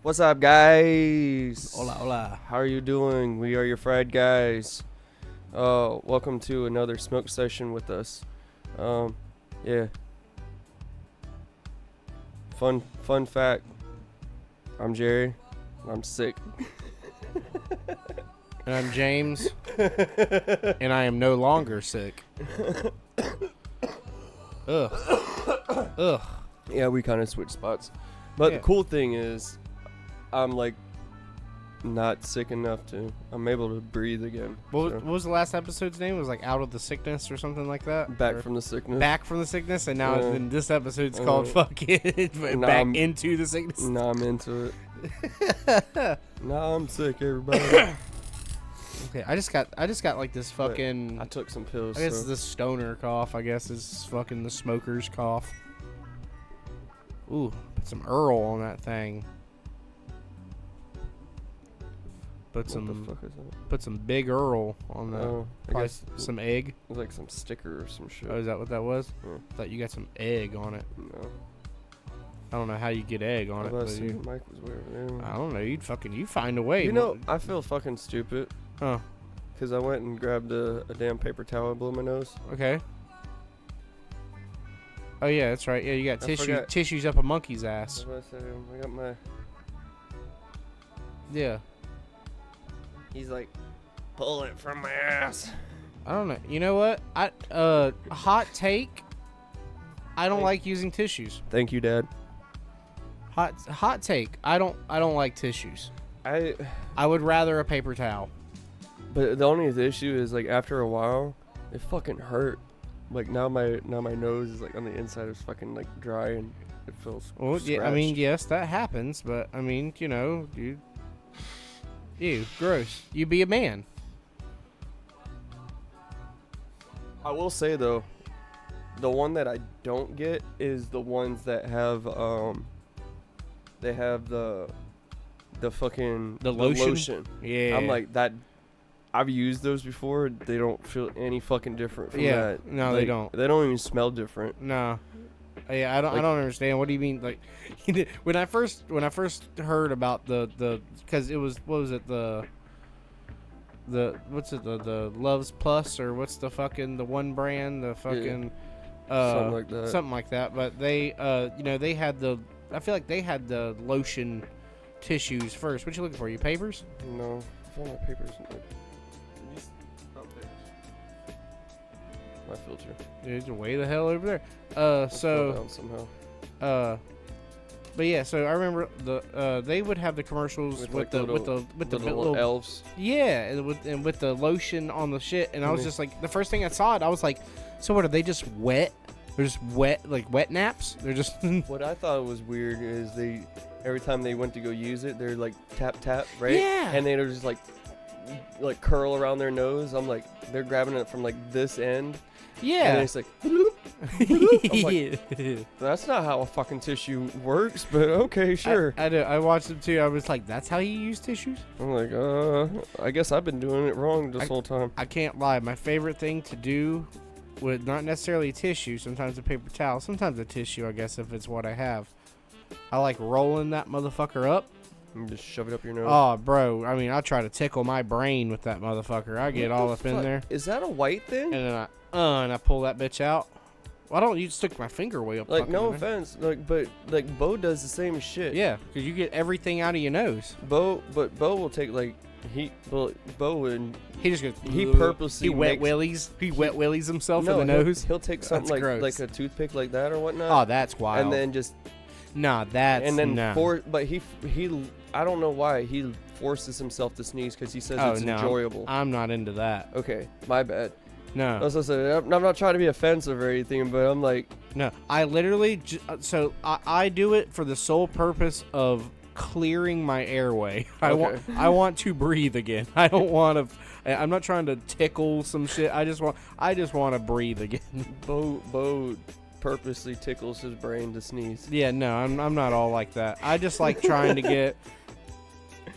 What's up, guys? Hola, hola. How are you doing? We are your fried guys. Welcome to another smoke session with us. Yeah. Fun fact. I'm Jerry. I'm sick. And I'm James, and I am no longer sick. Ugh. Yeah, we kind of switched spots. But Yeah. the cool thing is, I'm like not sick enough to. I'm able to breathe again. What was the last episode's name? It was like Out of the Sickness or something like that? Back Or from the sickness. Back from the Sickness, and now Yeah. this episode's called fucking Nah, Back I'm- into the Sickness. Nah, I'm into it. Nah, I'm sick, everybody. Okay, I just got like this But fucking. I took some pills. I guess so. it's the stoner cough. I guess is fucking the smoker's cough. Ooh, put some Earl on that thing. Put What the some fuck is that? Put some Big Earl on that. Oh, I Probably guess some egg. it's like some sticker or some shit. Oh, is that what that was? Yeah. Thought you got some egg on it. No. I don't know how you get egg on I it, thought but you, Mike was way over there. I don't know. You find a way. You know, I feel fucking stupid Huh? because I went and grabbed a damn paper towel and blew my nose. Okay. Oh yeah, that's right. Yeah, you got I forgot. tissues up a monkey's ass. That's what I said. I got my. Yeah. He's like, pull it from my ass. I don't know. You know what? Hot take. I don't Hey. like using tissues. Thank you, Dad. Hot take. I don't like tissues. I. I would rather a paper towel. But the only issue is like after a while, it fucking hurt. Like now my nose is like on the inside is fucking like dry and it feels. Well, yeah, I mean, scratched. yes, that happens, but I mean, you know, dude. Ew, gross. You be a man. I will say though, the one that I don't get is the ones that have they have the fucking The lotion? Yeah. I'm like that. I've used those before. They don't feel any fucking different from Yeah, that. no, they Like, don't. They don't even smell different. No. Yeah, I don't Like- understand. What do you mean? Like, when I first heard about the because it was, what was it, the Loves Plus, or what's the fucking the one brand, the fucking Something like that. something like that. But they they had I feel like they had the lotion tissues first. What you looking for? Your papers? No, I found my papers. My filter. Dude, you're way the hell over there. I fell down somehow. But yeah, so I remember they would have the commercials with like the little little elves. yeah, and with the lotion on the shit, and I was Mhm. just like, the first thing I saw it, I was like, so what are they just wet? They're just wet, like wet naps. They're just What I thought was weird is they every time they went to go use it, they're like tap tap, right? Yeah. And they'd just like curl around their nose. I'm like, they're grabbing it from like this end. And yeah. it's like, that's not how a fucking tissue works, but okay, sure. I do. I watched them too. I was like, that's how you use tissues? I'm like, I guess I've been doing it wrong this whole time. I can't lie. My favorite thing to do with not necessarily tissue, sometimes a paper towel, sometimes a tissue, I guess, if it's what I have. I like rolling that motherfucker up. And just shove it up your nose. Oh, bro. I mean, I try to tickle my brain with that motherfucker. I get What all the up in fuck? there. Is that a white thing? And then I pull that bitch out. Why don't you stick my finger way up? Like, fucking no in there? offense, but Bo does the same shit. Yeah, because you get everything out of your nose. Bo will take like Bo would He just goes. He "Ugh." purposely He wet makes- willies. He wet willies himself in the he'll- nose. He'll take something That's gross. like a toothpick like that or Oh, whatnot. that's wild. and then just nah, that's and then nah. but he I don't know why he forces himself to sneeze because he says Oh, it's no. enjoyable. I'm not into that. Okay, my bad. I No, was gonna say, I'm not trying to be offensive or anything, but I'm like, no. I literally I do it for the sole purpose of clearing my airway. I want to breathe again. I don't want to. I'm not trying to tickle some shit. I just want to breathe again. Bo purposely tickles his brain to sneeze. Yeah, no, I'm not all like that. I just like trying to get.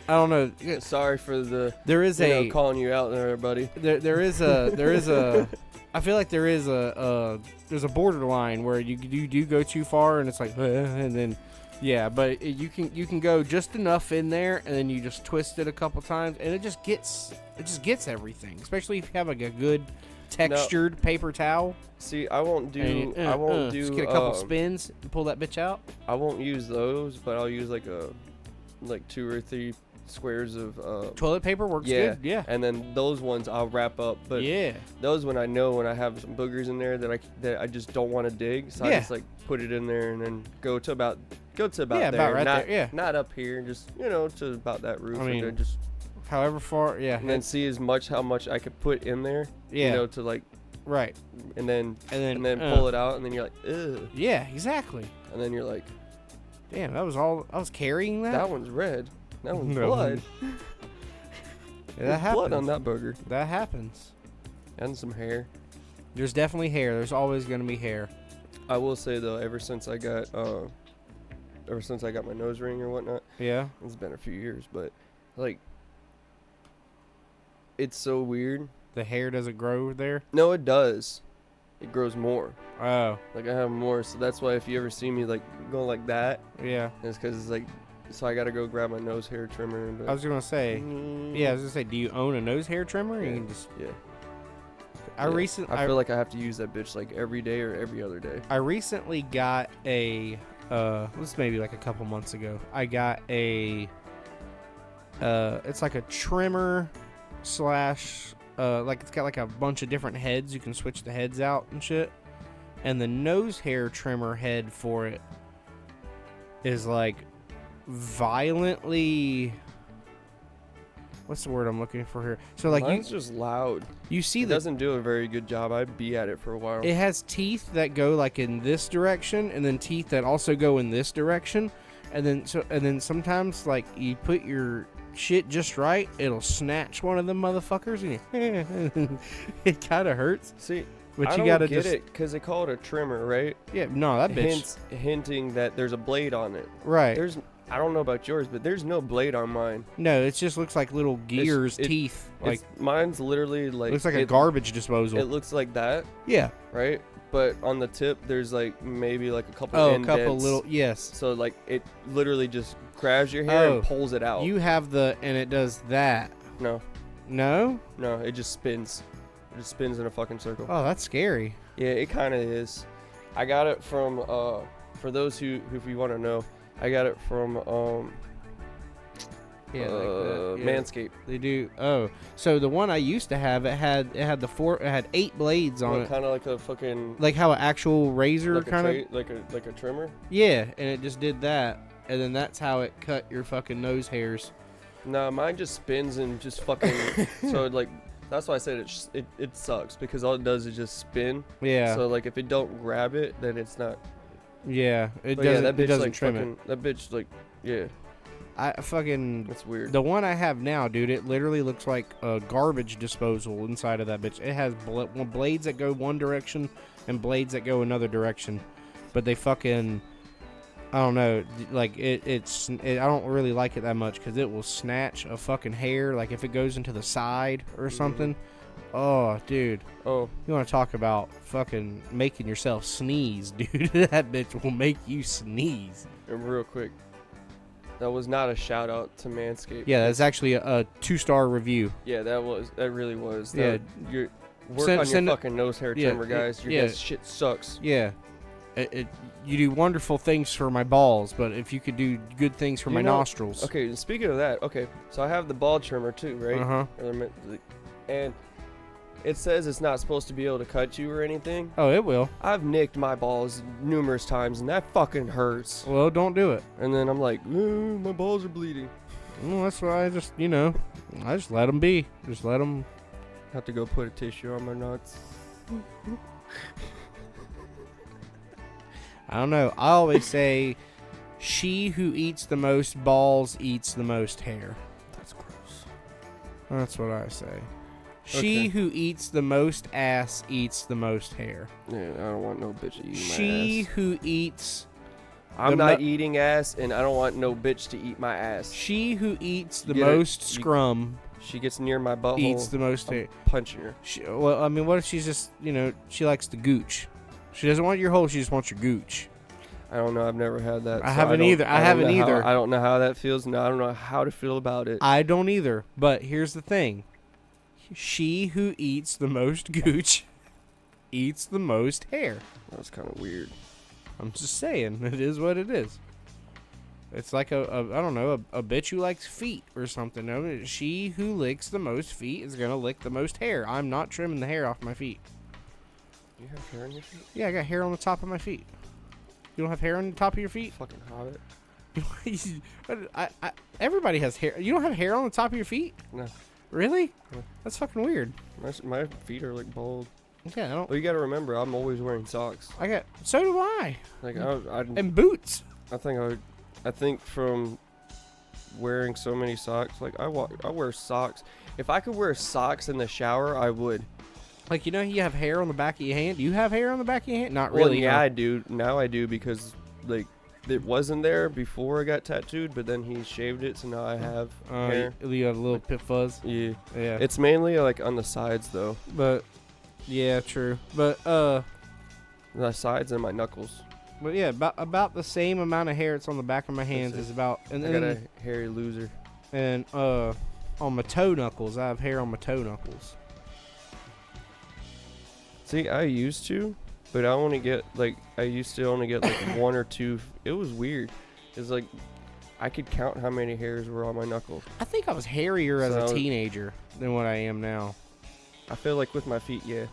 I don't know. Sorry for the There is calling you out there, buddy. there is a I feel like there is there's a borderline where you do go too far and it's like and then Yeah, but you can go just enough in there, and then you just twist it a couple times, and it just gets everything. Especially if you have like a good textured paper towel. See, I won't do. Just get a couple spins and pull that bitch out. I won't use those, but I'll use like 2 or 3 squares of Toilet paper works good. Yeah. And then those ones I'll wrap up. But yeah. Those when I have some boogers in there that I just don't want to dig, so I just like put it in there and then go to about there. About right not, there. Yeah. Not up here, just to about that roof. I mean, and just however far. Yeah. And then see how much I could put in there. Yeah. To like. Right. And then pull it out, and then you're like, ugh. Yeah, exactly. And then you're like, damn, that was all I was carrying. That one's red. That one's blood. Yeah, that happens. Blood on that burger. That happens. And some hair. There's definitely hair. There's always gonna be hair. I will say though, ever since I got my nose ring or whatnot. Yeah. It's been a few years, but like, it's so weird. The hair doesn't grow there? No, it does. It grows more. Oh. Like I have more, so that's why if you ever see me like going like that, yeah, it's because it's like, so I gotta go grab my nose hair trimmer. But I was gonna say, do you own a nose hair trimmer? Or you can just I feel like I have to use that bitch like every day or every other day. I recently got a this maybe like a couple months ago. I got a it's like a trimmer slash like it's got like a bunch of different heads. You can switch the heads out and shit. And the nose hair trimmer head for it is like violently, what's the word I'm looking for here? So like mine's just loud. You see it doesn't do a very good job. I'd be at it for a while. It has teeth that go like in this direction, and then teeth that also go in this direction, and then sometimes like you put your shit just right, it'll snatch one of them motherfuckers, and it kind of hurts. See, but I you don't gotta get just it because they call it a trimmer, right? Yeah, no, that bitch hinting that there's a blade on it. Right. I don't know about yours, but there's no blade on mine. No, it just looks like little gears, teeth. Like mine's literally like looks like a garbage disposal. It looks like that. Yeah. Right. But on the tip, there's like maybe like a couple. Oh, a couple little. Yes. So like it literally just grabs your hair and pulls it out. You have and it does that. No. No. No, it just spins. It just spins in a fucking circle. Oh, that's scary. Yeah, it kind of is. I got it from for those who if you want to know, I got it from Manscaped. They do. Oh, so the one I used to have, it had 8 blades on it. Kind of like a fucking like how an actual razor like kind of like a trimmer. Yeah, and it just did that, and then that's how it cut your fucking nose hairs. Nah, mine just spins and just fucking so like that's why I said it sucks because all it does is just spin. Yeah. So like if it don't grab it, then it's not. Yeah, it doesn't trim it. That bitch like yeah. That's weird. The one I have now, dude, it literally looks like a garbage disposal inside of that bitch. It has blades that go one direction and blades that go another direction, but they fucking, I don't know, like I don't really like it that much because it will snatch a fucking hair, like if it goes into the side or something. Oh, dude. Oh. You want to talk about fucking making yourself sneeze, dude? That bitch will make you sneeze. And real quick, that was not a shout out to Manscaped. Yeah, that's actually a 2-star review. Yeah, that really was. Yeah. Your work on your fucking nose hair trimmer, guys. Your guys' shit sucks. Yeah. You do wonderful things for my balls, but if you could do good things for my nostrils. Okay, speaking of that, so I have the ball trimmer too, right? Uh-huh. And it says it's not supposed to be able to cut you or anything. Oh, it will. I've nicked my balls numerous times, and that fucking hurts. Well, don't do it. And then I'm like, my balls are bleeding. Well, that's why I just let them be. Just let them. Have to go put a tissue on my nuts. I don't know. I always say, she who eats the most balls eats the most hair. That's gross. That's what I say. She who eats the most ass eats the most hair. Yeah, I don't want no bitch to eat my ass. She who eats... I'm not eating ass, and I don't want no bitch to eat my ass. She who eats the most scrum... She gets near my butthole. Eats the most hair. Punching her. Well, I mean, what if she's just, she likes the gooch? She doesn't want your hole, she just wants your gooch. I don't know. I've never had that. I so haven't don't- either. I don't haven't know how- either. I don't know how that feels. No, I don't know how to feel about it. I don't either. But here's the thing. She who eats the most gooch eats the most hair. That's kind of weird. I'm just saying. It is what it is. It's like I don't know, a bitch who likes feet or something. No, she who licks the most feet is going to lick the most hair. I'm not trimming the hair off my feet. You have hair on your feet? Yeah, I got hair on the top of my feet. You don't have hair on the top of your feet? Fucking hobbit. Everybody has hair. You don't have hair on the top of your feet? No. Really? No. That's fucking weird. My feet are like bald. Yeah, I don't. Well, you gotta remember, I'm always wearing socks. So do I. Like And boots. I think from wearing so many socks, like I wear socks. If I could wear socks in the shower, I would. Like, you know, you have hair on the back of your hand. Do you have hair on the back of your hand? Not really. Well, yeah, huh? I do. Now I do because like it wasn't there before I got tattooed, but then he shaved it, so now I have hair. You have a little pit fuzz. Yeah. Yeah. It's mainly like on the sides though. But yeah, true. But The sides and my knuckles. yeah, about the same amount of hair that's on the back of my hands it. is about and I got a then hairy loser. and on my toe knuckles, I have hair on my toe knuckles. See, I used to, but I used to only get like one or two. It was weird. It's like I could count how many hairs were on my knuckles. I think I was hairier as a So- teenager than what I am now. I feel like with my feet, yeah.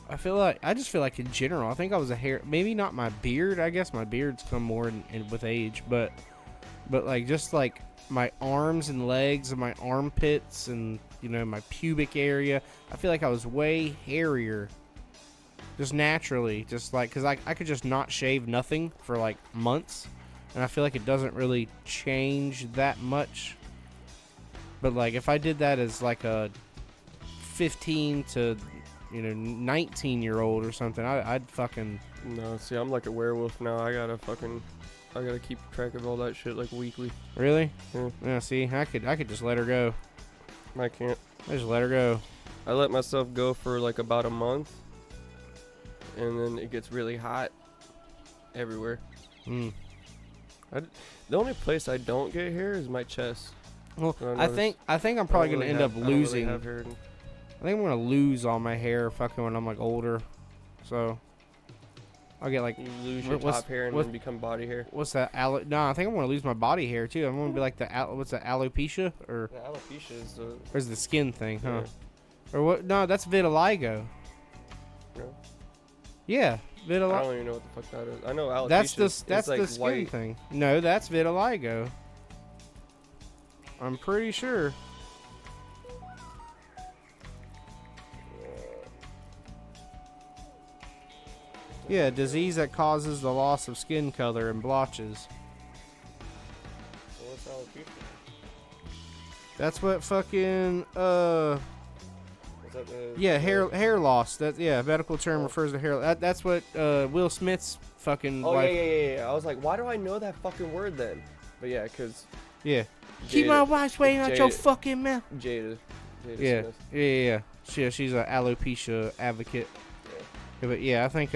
I just feel like in general, I think I was a hair. Maybe not my beard. I guess my beard's come more with age, but like just like my arms and legs and my armpits and my pubic area. I feel like I was way hairier, just naturally, just like because I could just not shave nothing for like months, and I feel like it doesn't really change that much. But like if I did that as like a 15 to 19-year-old or something, I'd fucking No, see, I'm like a werewolf now. I gotta keep track of all that shit like weekly. really. Yeah. Yeah, see, I could just let her go. I can't. I just let her go. I let myself go for like about a month, and then it gets really hot everywhere. Mm. The only place I don't get hair is my chest. Well, So I think I'm probably gonna end up losing. Have hair in- I think I'm gonna lose all my hair fucking when I'm like older. So I'll get like You lose your What's- top hair and what- then become body hair. what's that? No, I think I'm gonna lose my body hair too. I'm gonna be like what's that? Alopecia or The alopecia is the. is the skin thing, huh? Yeah. Or what? No, that's vitiligo. No. Yeah, I vitiligo. don't even know what the fuck that is. I know alopecia. That's is like the skin white. thing. No, that's vitiligo. I'm pretty sure. Yeah, disease that causes the loss of skin color and blotches. Well, what's alopecia? That's what fucking Is that the? yeah, hair loss. That medical term refers to hair. That's what Will Smith's fucking Oh wife. yeah. I was like, why do I know that fucking word then? But yeah, cause Yeah. Keep my wife's weighing out your fucking mouth. Jada Yeah. Smith. Yeah. She's a alopecia advocate. Yeah, but yeah, I think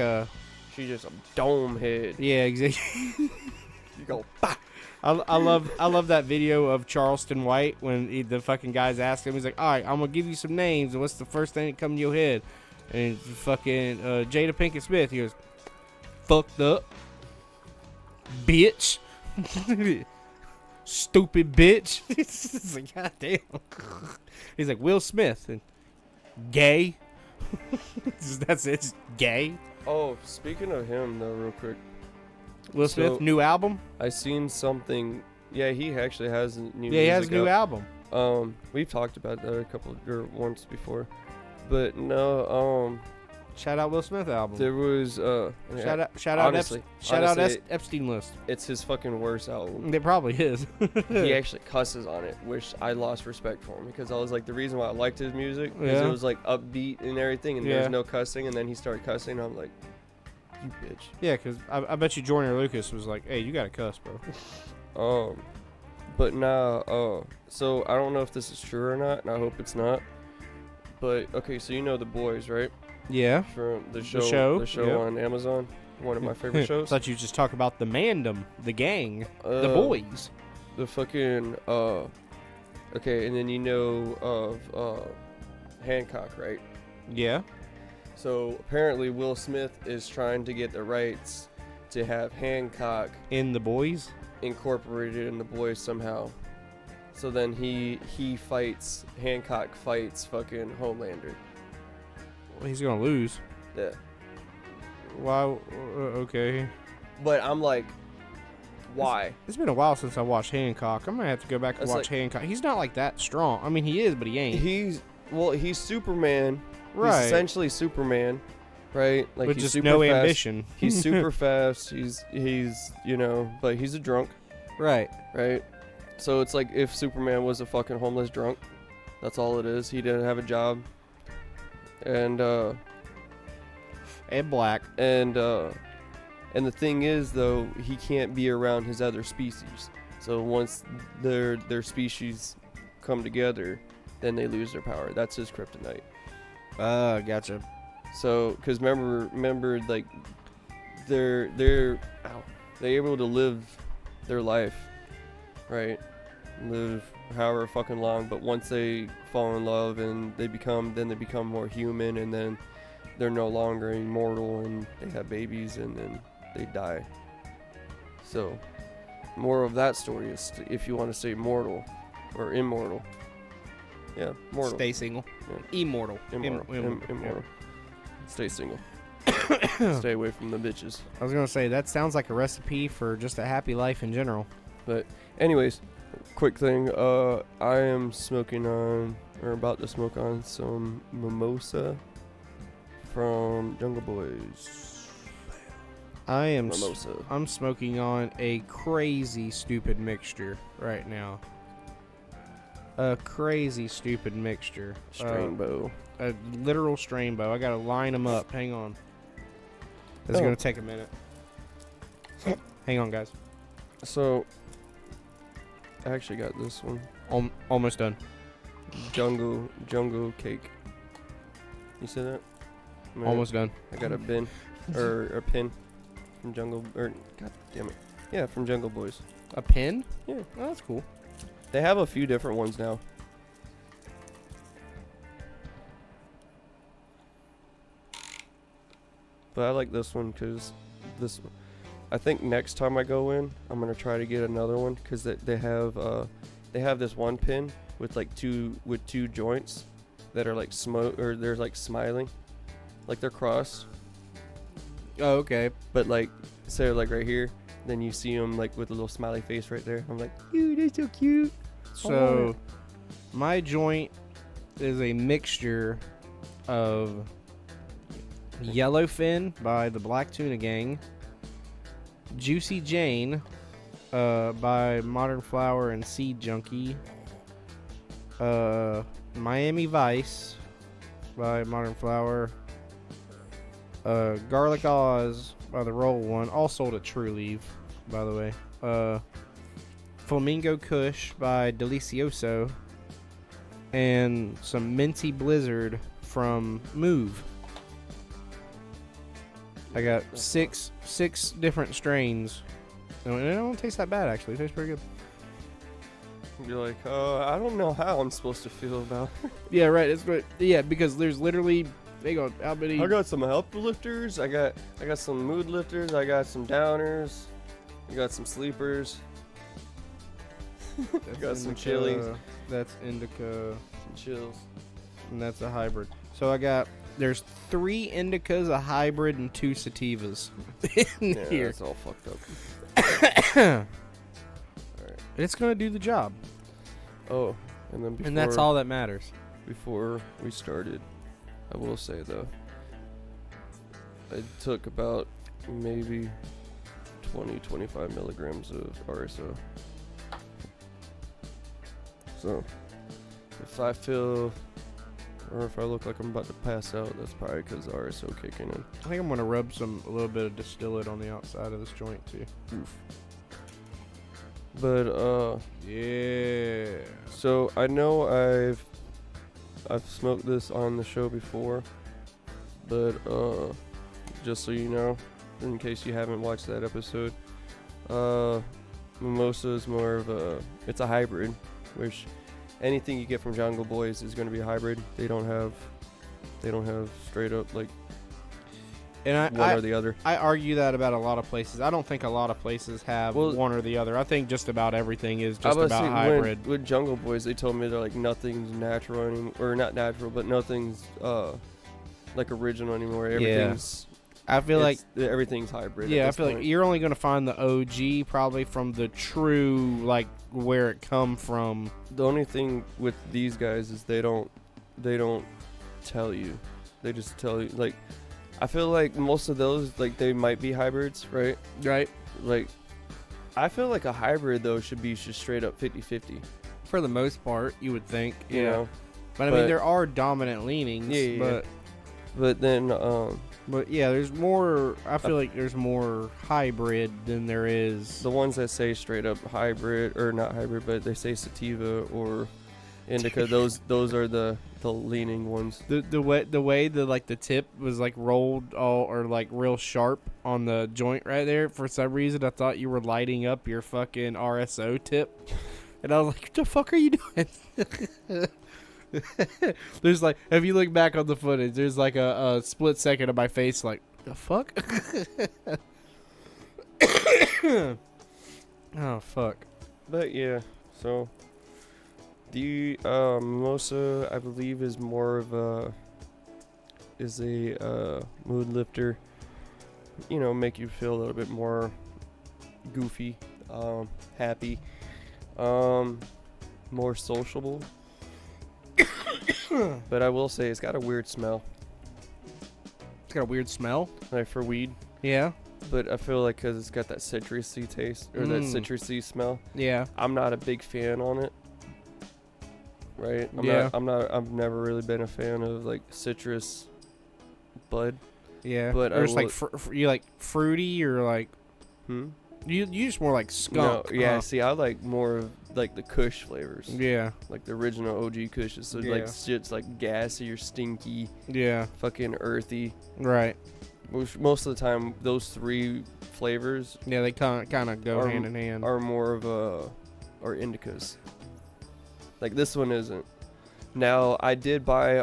She's just a dome head. yeah, exactly. You go, bah! I love that video of Charleston White when the fucking guys ask him. He's like, all right, I'm gonna give you some names, and what's the first thing that come to your head? And fucking Jada Pinkett Smith. He goes, fucked up, bitch, stupid bitch. It's like, god damn. He's like Will Smith and gay. That's it. Just gay. Oh, speaking of him though, real quick, Will So- Smith new album. I seen something. Yeah, he actually has a new. Yeah, he has a music new out. album. We've talked about that once before, but no. Shout out Will Smith album. There was Shout out honestly, Epstein list. it's his fucking worst album. It probably is. He actually cusses on it, which I lost respect for him because I was like, the reason why I liked his music is Yeah. it was like upbeat and everything, and Yeah. there's no cussing, and then he started cussing. I'm like, you bitch. Yeah, because I bet you Joyner Lucas was like, hey, you got to cuss, bro. But now, so I don't know if this is true or not, and I hope it's not. But okay, so you know The Boys, right? Yeah. From the show, show yep. on Amazon. One of my favorite shows. Thought you just talk about the Mandem, the gang, the boys. The fucking okay, and then you know of Hancock, right? Yeah. So apparently Will Smith is trying to get the rights to have Hancock In the boys. incorporated in the boys somehow. So then Hancock fights fucking Homelander. Well, he's gonna lose. Yeah. Why? Okay. But I'm like, why? It's been a while since I watched Hancock. I'm gonna have to go back and That's watch Hancock. He's not like that strong. I mean, he is, but he ain't. He's Superman. Right. He's essentially Superman, right? Like With he's just super no fast. ambition. He's super fast. He's but he's a drunk, Right. right? So it's like if Superman was a fucking homeless drunk. That's all it is. He didn't have a job. And Black. and the thing is though, he can't be around his other species. So once their species come together, then they lose their power. That's his kryptonite. Gotcha. So, cause remember, like, they're able to live their life, right? Live however fucking long, but once they fall in love and they become more human, and then they're no longer immortal, and they have babies, and then they die. So, more of that story is, if you want to say mortal or immortal. Yeah, mortal. Stay single. Yeah. Immortal. Immortal. Stay single. Stay away from the bitches. I was gonna say that sounds like a recipe for just a happy life in general. But anyways, quick thing. I am smoking on, or about to smoke on, some mimosa from Jungle Boys. I'm smoking on a crazy stupid mixture right now. A crazy stupid mixture. Strainbow. A literal strainbow. I gotta line them up. Hang on. It's gonna take a minute. Hang on, guys. So, I actually got this one. Almost done. Jungle cake. You see that? Almost done. I got a bin, or a pin from Jungle, or god damn it. Yeah, from Jungle Boys. A pin? Yeah. Oh, that's cool. They have a few different ones now. But I like this one because I think next time I go in, I'm gonna try to get another one because they have this one pin with like two joints that are like smoke, or they're like smiling, like they're crossed. Oh, okay. But like, so like right here, then you see them like with a little smiley face right there. I'm like, dude, they're so cute. So, my joint is a mixture of Yellowfin by the Black Tuna Gang, Juicy Jane by Modern Flower and Seed Junkie, Miami Vice by Modern Flower, Garlic Oz by the Roll One, all sold at True Leave, by the way. Flamingo Kush by Delicioso, and some Minty Blizzard from Move. I got six different strains, and it don't taste that bad actually. It tastes pretty good. You're like, I don't know how I'm supposed to feel about it. Yeah, right. It's good. Yeah, because there's literally they go how many? I got some help lifters. I got some mood lifters. I got some downers. I got some sleepers. I got some chilies. That's indica. Some chills. And that's a hybrid. So there's 3 indicas, a hybrid, and 2 sativas in Yeah, here. that's all fucked up. Alright. It's gonna do the job, Oh, and then and that's all that matters. Before we started, I will say though, I took about maybe 20-25 milligrams of RSO. So, if I feel, or if I look like I'm about to pass out, that's probably because the RSO kicking in. I think I'm gonna rub a little bit of distillate on the outside of this joint too. Oof. But Yeah. so I know I've smoked this on the show before, but just so you know, in case you haven't watched that episode. Mimosa is more of it's a hybrid, which anything you get from Jungle Boys is going to be a hybrid. They don't have straight up like and one or the other. I argue that about a lot of places. I don't think a lot of places have one or the other. I think just about everything is just about hybrid. With Jungle Boys, they told me they're like nothing's natural anymore, or not natural, but nothing's like original anymore. Everything's I feel like everything's hybrid. Yeah, I feel like you're only going to find the OG probably from the true, like, where it come from. The only thing with these guys is they don't tell you. They just tell you. Like, I feel like most of those, like, they might be hybrids, right? Right. Like, I feel like a hybrid, though, should be just straight up 50-50. For the most part, you would think. You know? But I mean, there are dominant leanings. Yeah. But then, But yeah, there's more. I feel like there's more hybrid than there is. The ones that say straight up hybrid, or not hybrid, but they say sativa or indica. those are the leaning ones. The way the tip was like rolled or like real sharp on the joint right there. For some reason, I thought you were lighting up your fucking RSO tip, and I was like, "What the fuck are you doing?" There's like, if you look back on the footage, there's like a split second of my face like, the fuck? Oh, fuck. But yeah, so the mimosa, I believe, is more of a mood lifter. You know, make you feel a little bit more goofy, happy, more sociable. But I will say it's got a weird smell. It's got a weird smell? Like for weed. Yeah. But I feel like because it's got that citrusy taste, or that citrusy smell. Yeah. I'm not a big fan on it. Right? I've never really been a fan of like citrus bud. Yeah. But or it's like, you like fruity or like... You just more like skunk. No, yeah, see, I like more of like the Kush flavors. Yeah. Like the original OG Kushes. So like shit's like gassy or stinky. Yeah. Fucking earthy. Right. Which most of the time, those three flavors. Yeah, they kind of go hand in hand. Are more of or indicas. Like this one isn't. Now I did buy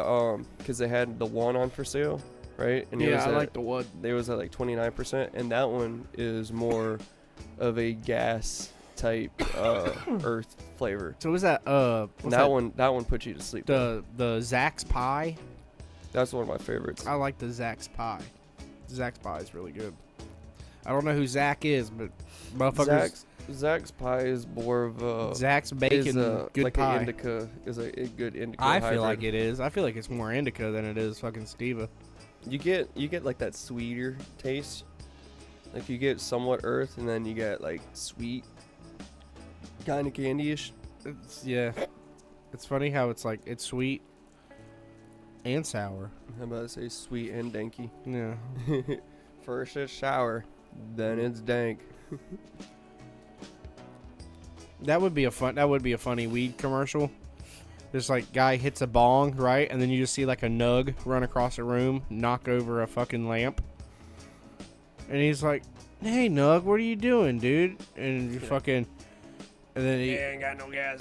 because they had the one on for sale, right? And I like the one. It was at like 29%, and that one is more of a gas type earth flavor. So is that that one puts you to sleep. The Zax's Pie? That's one of my favorites. I like the Zax's Pie. Zax's Pie is really good. I don't know who Zach is, but motherfuckers. Zax's Pie is more of a Zax's Bacon good like pie. An indica is a good indica. I hybrid. feel like it is. I feel like it's more indica than it is fucking sativa. You get like that sweeter taste. Like you get somewhat earth, and then you get like sweet, kind of candy-ish. It's funny how it's like it's sweet and sour. I'm about to say sweet and danky. Yeah. First it's sour, then it's dank. That would be a funny weed commercial. Just like guy hits a bong, right? And then you just see like a nug run across a room, knock over a fucking lamp. And he's like, "Hey nug, what are you doing, dude?" And you fucking and then he ain't got no gas.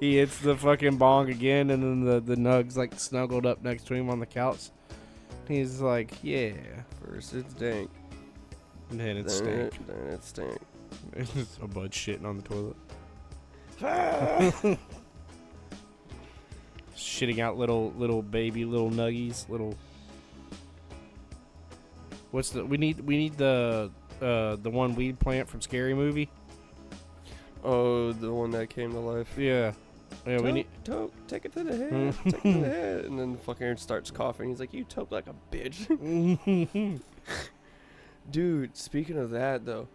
He hits the fucking bong again, and then the nug's like snuggled up next to him on the couch. He's like, "Yeah." First it's dank. And then it's stank. Then it's stank. It's a bud shitting on the toilet. Shitting out little baby little nuggies, little. What's the we need the one weed plant from Scary Movie. Oh, the one that came to life. Yeah. Yeah, we need Toke, take it to the head, take it to the head, and then the fucking starts coughing. He's like, "You toke like a bitch." Dude, speaking of that though,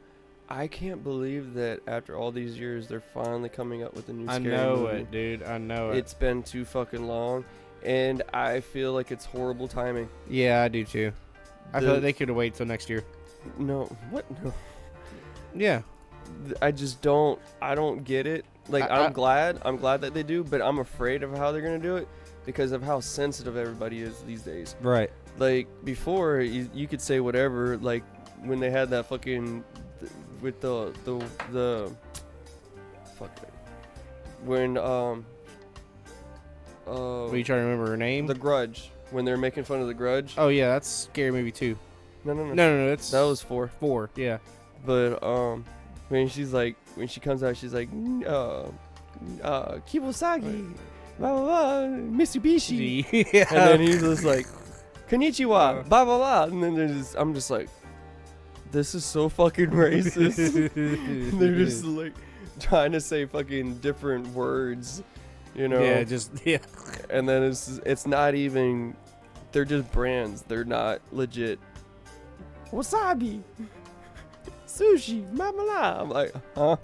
I can't believe that after all these years, they're finally coming up with a new Scary movie. I know it, dude. I know it. It's been too fucking long, and I feel like it's horrible timing. Yeah, I do too. I feel like they could have waited till next year. No, what? No. Yeah. I just don't. I don't get it. Like I'm glad that they do, but I'm afraid of how they're gonna do it because of how sensitive everybody is these days. Right. Like before, you could say whatever. Like when they had that fucking with the fuck it. When Are you trying to remember her name? The Grudge, when they're making fun of The Grudge. Oh yeah, that's Scary Movie 2. No, That's that was 4. 4. Yeah. But when she comes out, she's like Kibosagi, blah blah blah, Mitsubishi, Yeah. and then he's just like Konnichiwa, blah blah blah, and then I'm just like, this is so fucking racist. They're just like trying to say fucking different words, you know? Yeah, yeah. And then it's not even. They're just brands. They're not legit. Wasabi, sushi, mamala. I'm like, huh?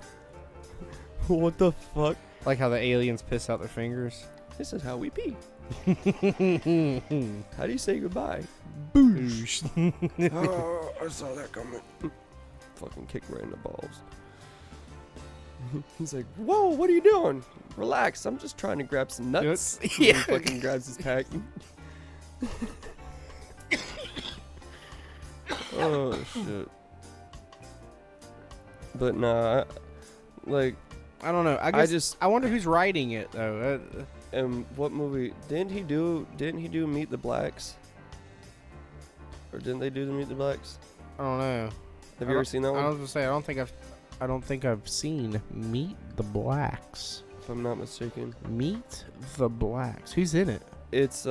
What the fuck? Like how the aliens piss out their fingers. This is how we pee. Boosh. How do you say goodbye? Boosh. Oh, I saw that coming. Fucking kick right in the balls. He's like, whoa, what are you doing? Relax, I'm just trying to grab some nuts. Yeah. He fucking grabs his pack. Oh, shit. But nah, like, I don't know. I wonder who's writing it though. and what movie didn't he do Meet the Blacks? Or didn't they do the Meet the Blacks? I don't know. Have you ever seen that I one? was gonna say I don't think I've seen Meet the Blacks. If I'm not mistaken. Meet the Blacks. Who's in it? It's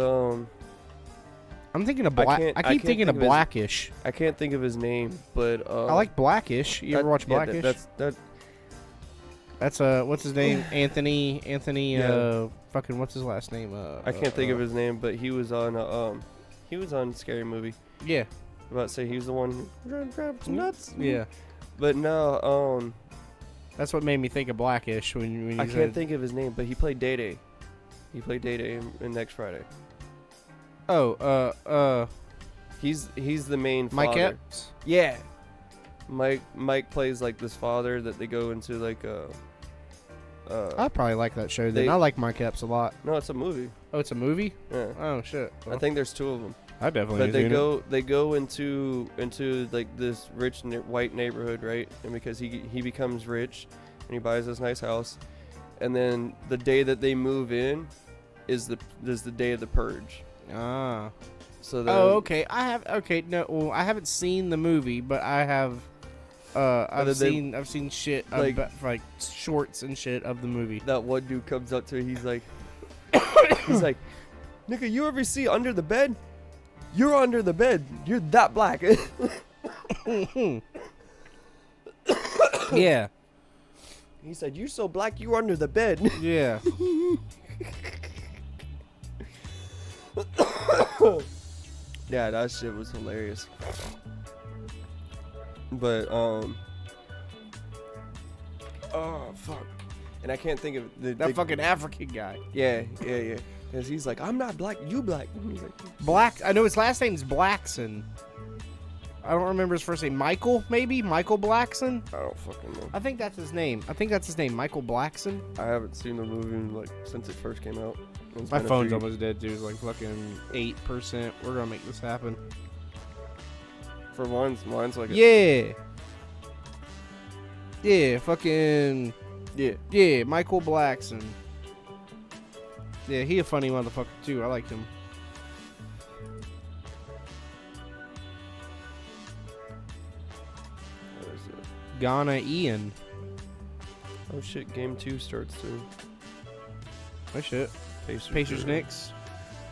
I'm thinking of Black. I keep thinking of Blackish. I can't think of his name, but I like Blackish. You ever watch Blackish? That's what's his name? Anthony. Yeah. Fucking what's his last name? I can't think of his name, but he was on Scary Movie. Yeah. About to say he was the one who grabbed some nuts. Yeah. But no, That's what made me think of Blackish when you I can't think of his name, but he played Day Day. He played Day Day in Next Friday. Oh, He's the main Mike father. Epps. Yeah. Mike plays like this father that they go into like I probably like that show then. They- I like Mike Epps a lot. no, it's a movie. Oh, it's a movie? Yeah. Oh shit. I think there's 2 of them. I definitely. But they go into like this rich white neighborhood, right? And because he becomes rich, and he buys this nice house, and then the day that they move in is the day of the purge. Ah. So then, Oh, okay. No, well, I haven't seen the movie, but I have. I've seen shit like shorts and shit of the movie. that one dude comes up to it, he's like, nigga, you ever see Under the Bed? You're under the bed. You're that black. Yeah. He said, you're so black, you're under the bed. Yeah. Yeah, that shit was hilarious. But oh fuck, and I can't think of That fucking African guy. yeah. Because he's like, I'm not black, you black. He's like, Black. I know his last name's Blackson. I don't remember his first name. Michael, maybe? Michael Blackson? I don't fucking know. I think that's his name. Michael Blackson. I haven't seen the movie like since it first came out. It's My been a phone's few- almost dead, dude. It's like fucking 8%. We're gonna make this happen. For mine's like Yeah. Yeah, fucking. yeah. Yeah, Michael Blackson. Yeah, he a funny motherfucker too. I like him. What is it? Ghana Ian. Oh shit, game 2 starts soon. Oh shit. Pacers are- Knicks.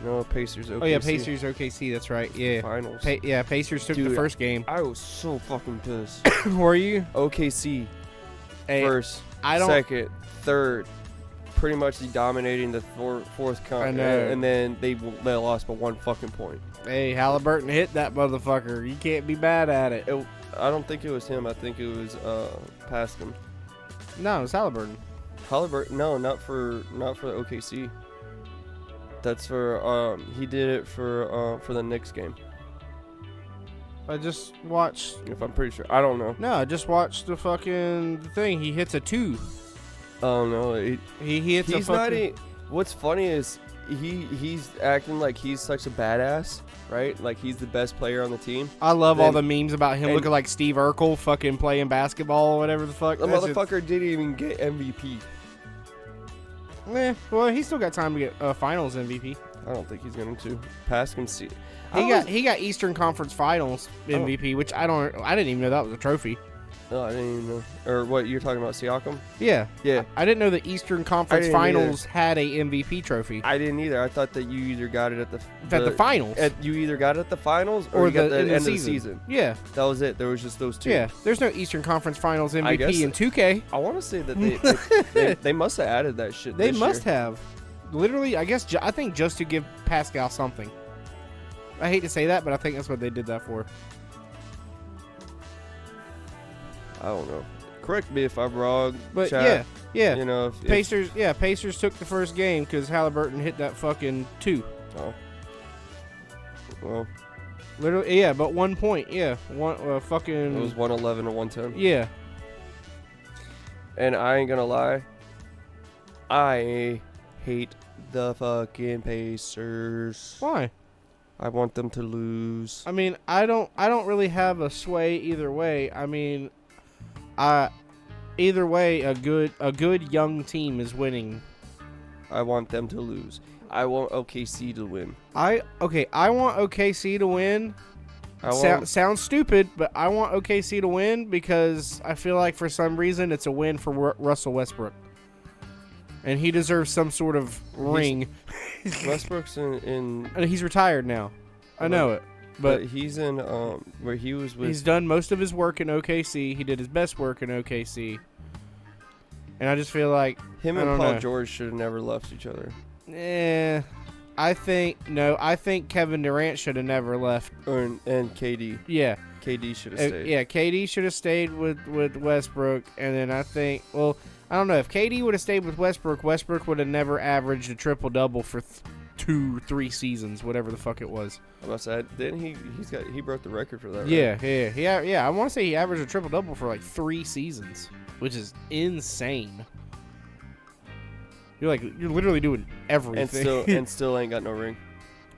No, Pacers. OKC. Oh yeah, Pacers OKC. That's right. Yeah. Finals. Pacers took the Dude, first game. I was so fucking pissed. Were you? OKC Hey, first, I don't. second, third, pretty much dominating the fourth count. I know. And then they lost by 1 fucking point. Hey, Halliburton hit that motherfucker. You can't be bad at it. I don't think it was him. I think it was Pascal. No, it's Halliburton. Halliburton. No, not for the OKC. That's for he did it for the Knicks game. I just watched. If I'm pretty sure. I don't know. No, I just watched the fucking thing. He hits a 2. Oh no. He hits a He's fucking. not. What's funny is he's acting like he's such a badass, right? Like he's the best player on the team. I love all the Then- memes about him and- looking like Steve Urkel fucking playing basketball or whatever the fuck. The That shit's- motherfucker didn't even get MVP. Well, he's still got time to get Finals MVP. I don't think he's going to. Pascal see. He got Eastern Conference Finals MVP, which I didn't even know that was a trophy. No, I didn't even know. Or what, you're talking about Siakam? Yeah. Yeah. I didn't know the Eastern Conference didn't Finals had a MVP trophy. I didn't either. I thought that you either got it at the finals. You either got it at the finals or you got the in end of the season. Yeah. That was it. There was just those two. Yeah. There's no Eastern Conference Finals I guess MVP in 2K. I want to say that they must have added that shit. They this must year. have. Literally, I guess, I think just to give Pascal something. I hate to say that, but I think that's what they did that for. I don't know. Correct me if I'm wrong. But chat. yeah. You know, if Pacers took the first game because Halliburton hit that fucking 2. oh. Well, Literally, yeah, but 1 point, yeah. Fucking. it was 111 or 110. Yeah. And I ain't gonna lie, I hate the fucking Pacers. Why? I want them to lose. I mean, I don't really have a sway either way. I mean, either way, a good young team is winning. I want them to lose. I want OKC to win. I want OKC to win. Sounds stupid, but I want OKC to win because I feel like for some reason it's a win for Russell Westbrook. And he deserves some sort of ring. Westbrook's in And he's retired now. I know it. but But he's in where he was with. he's done most of his work in OKC. He did his best work in OKC. And I just feel like Him I and don't Paul know. George should have never left each other. I think Kevin Durant should have never left. And KD. Yeah. KD should have stayed. Yeah, KD should have stayed with Westbrook, and then I think, well, I don't know, if KD would have stayed with Westbrook would have never averaged a triple-double for 2-3 seasons, whatever the fuck it was. I'm about to say, didn't he broke the record for that, right? Yeah, I want to say he averaged a triple-double for like 3 seasons, which is insane. You're literally doing everything. And still ain't got no ring.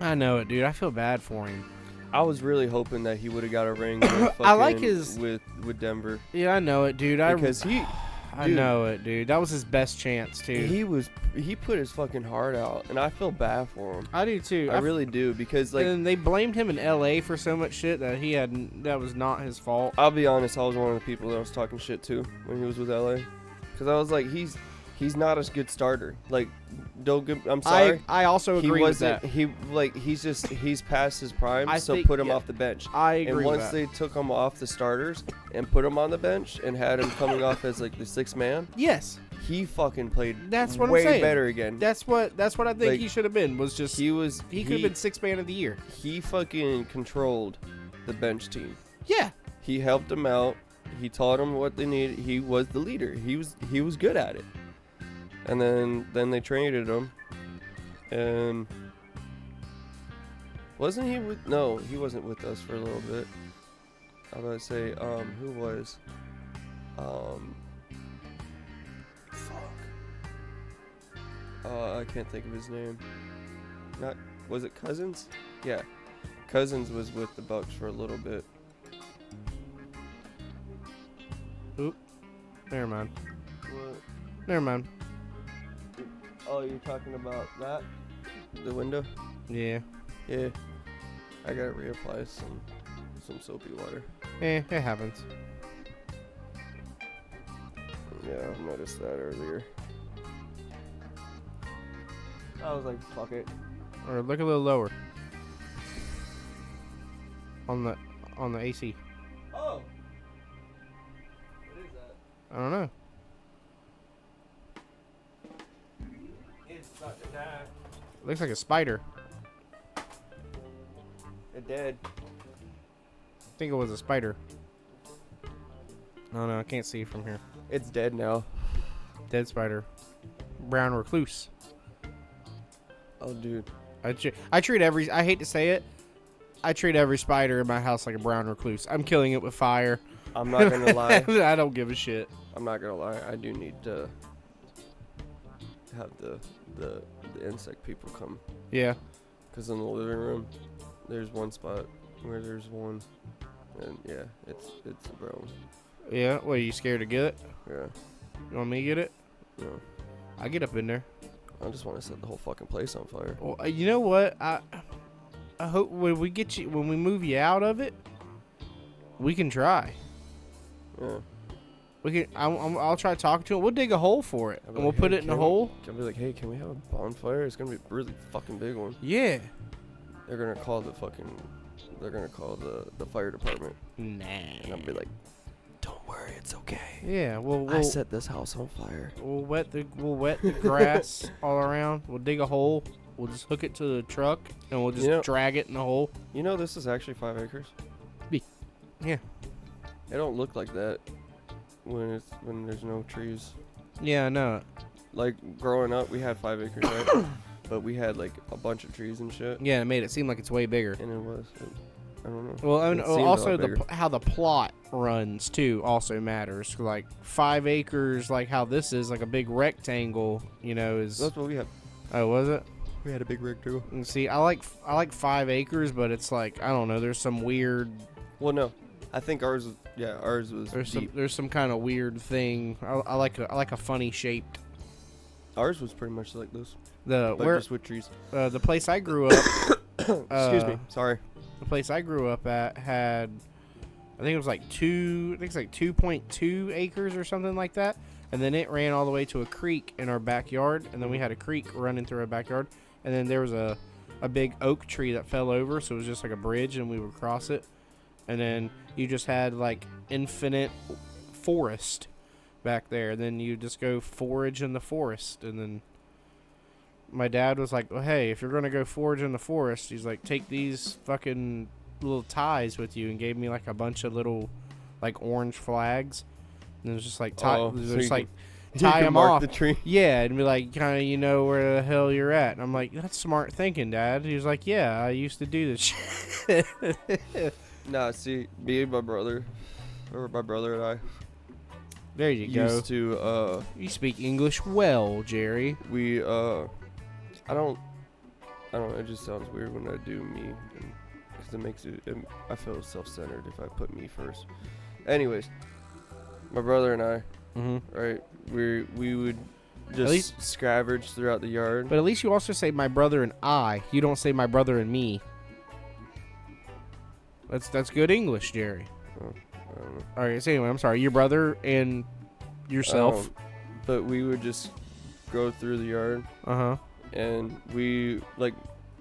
I know it, dude. I feel bad for him. I was really hoping that he would have got a ring with I like fucking- his- with Denver. Yeah, I know it, dude. Because I dude, know it, dude. That was his best chance, too. he put his fucking heart out, and I feel bad for him. I do too. I really do, because like and they blamed him in LA for so much shit that was not his fault. I'll be honest, I was one of the people that was talking shit too when he was with LA, because I was like, he's not a good starter. Like, I'm sorry. I also agree with that. He's past his prime, so put him off the bench. I agree And with once that. they took him off the starters and put him on the bench and had him coming off as like the sixth man, Yes, he fucking played that's what way I'm saying. better again. That's what I think Like, he should have been. Was just he could have been 6th man of the year. He fucking controlled the bench team. Yeah, He helped them out. He taught them what they needed. He was the leader. He was good at it. And then they traded him. And wasn't he with? No, he wasn't with us for a little bit. I was about to say, who was? Fuck. I can't think of his name. Was it Cousins? Yeah, Cousins was with the Bucks for a little bit. never mind. What? Never mind. Oh, you're talking about that? The window? Yeah, Yeah. I gotta reapply some soapy water. it happens. Yeah, I noticed that earlier. I was like, fuck it. Or look a little lower on the AC. Oh! What is that? I don't know. It's about to die. Looks like a spider. It dead. I think it was a spider. No, I can't see from here. It's dead now. Dead spider. Brown recluse. Oh, dude. I treat every. I hate to say it. I treat every spider in my house like a brown recluse. I'm killing it with fire. I'm not gonna lie. I don't give a shit. I'm not gonna lie. I do need to have the insect people come. Yeah. Because in the living room, there's one spot where there's one, and yeah, it's a brown. Yeah. What, are you scared to get it? Yeah. You want me to get it? No. I get up in there. I just want to set the whole fucking place on fire. Well, you know what? I hope when we move you out of it, we can try. Yeah. We can. I'll try talking to him. We'll dig a hole for it, I'll and be we'll like, put "Hey, it in a can we-" hole. I'll be like, hey, can we have a bonfire? It's gonna be a really fucking big one. Yeah. They're gonna call the fire department, Nah. and I'll be like, don't worry, it's okay. Yeah. We'll I set this house on fire. we'll wet the grass all around. We'll dig a hole. We'll just hook it to the truck, and we'll just You know- drag it in the hole. You know, this is actually 5 acres. Yeah. It don't look like that when there's no trees. Yeah, I know it. Like growing up, we had 5 acres, right? But we had like a bunch of trees and shit, Yeah, it made it seem like it's way bigger. and it was. I don't know. Well, It and seems a also lot bigger. how the plot runs too also matters. Like 5 acres, like how this is, like a big rectangle. You know, is That's what we had. oh, was it? We had a big rig too. And see, I like 5 acres, but it's like I don't know. There's some weird. Well, no, I think ours was. Yeah, ours was deep. There's some kind of weird thing. I like a funny shaped. Ours was pretty much like this, The but where just with trees. the place I grew up. Excuse me. Sorry. The place I grew up at had, I think it was like 2.2 acres or something like that, and then it ran all the way to a creek in our backyard, and then we had a creek running through our backyard, and then there was a big oak tree that fell over, so it was just like a bridge, and we would cross it, and then you just had like infinite forest back there. Then you just go forage in the forest, and then my dad was like, well, hey, if you're going to go forage in the forest, he's like, take these fucking little ties with you, and gave me like a bunch of little like orange flags, and it was just like tie them off the tree. yeah, and be like, kind of, you know where the hell you're at. And I'm like, that's smart thinking, Dad. He was like, yeah, I used to do this shit. Nah, see, me and my brother and I There you go. used to You speak English well, Jerry. we I don't know, it just sounds weird when I do me, because it makes I feel self-centered if I put me first. Anyways, my brother and I, Mm-hmm. right, we would just least- scavenge throughout the yard. But at least you also say my brother and I. You don't say my brother and me. That's good English, Jerry. I don't know. All right. So anyway, I'm sorry. Your brother and yourself. But we would just go through the yard, Uh-huh. and we, like,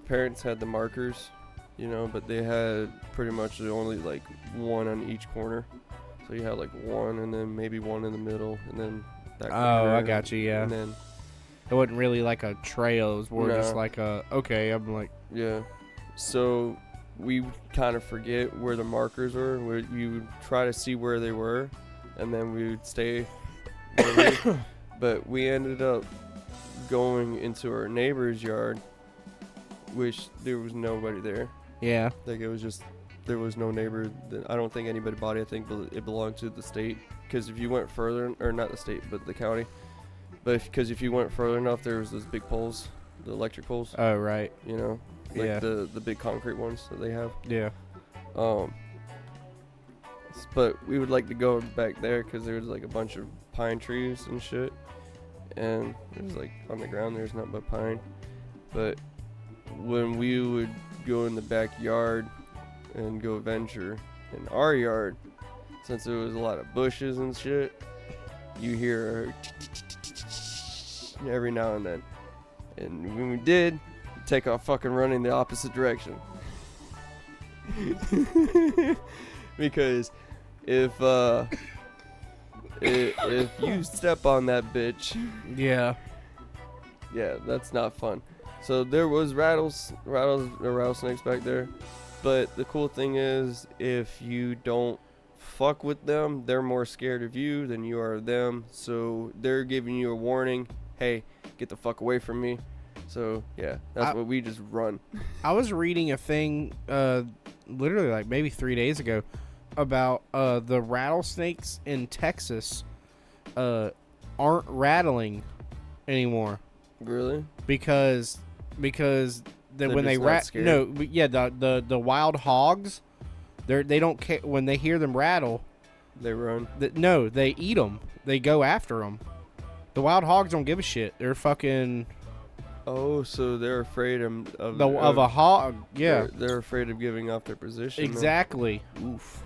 parents had the markers, you know, but they had pretty much only like one on each corner. So you had like one, and then maybe one in the middle, and then that Oh, corner, I got you. Yeah. And then It wasn't really like a trail. It was more just No. like a okay. I'm like, yeah, so we kind of forget where the markers were. We would try to see where they were, and then we would stay. But we ended up going into our neighbor's yard, which there was nobody there. yeah. Like, it was just, there was no neighbor. I don't think anybody bought it. I think it belonged to the state. Because if you went further, or not the state, but the county. But because if you went further enough, there was those big poles, the electric poles, Oh, right. you know, like Yeah. the big concrete ones that they have. Yeah. But we would like to go back there because there was like a bunch of pine trees and shit. And it was like on the ground, there's nothing but pine. But when we would go in the backyard and go venture in our yard, since there was a lot of bushes and shit, you hear every now and then. And when we did, take off fucking running the opposite direction. Because if you step on that bitch, Yeah. yeah, that's not fun. So there was rattlesnakes back there, but the cool thing is, if you don't fuck with them, they're more scared of you than you are of them. So they're giving you a warning, hey, get the fuck away from me. So yeah, that's what we just run. I was reading a thing, literally like maybe 3 days ago, about the rattlesnakes in Texas aren't rattling anymore Really? because They're when they just not scared? no, but yeah, the wild hogs, they don't care when they hear them rattle. They run. No, they eat them. They go after them. The wild hogs don't give a shit. They're fucking Oh, so they're afraid of a hog. Yeah, they're afraid of giving up their position. exactly. Oof.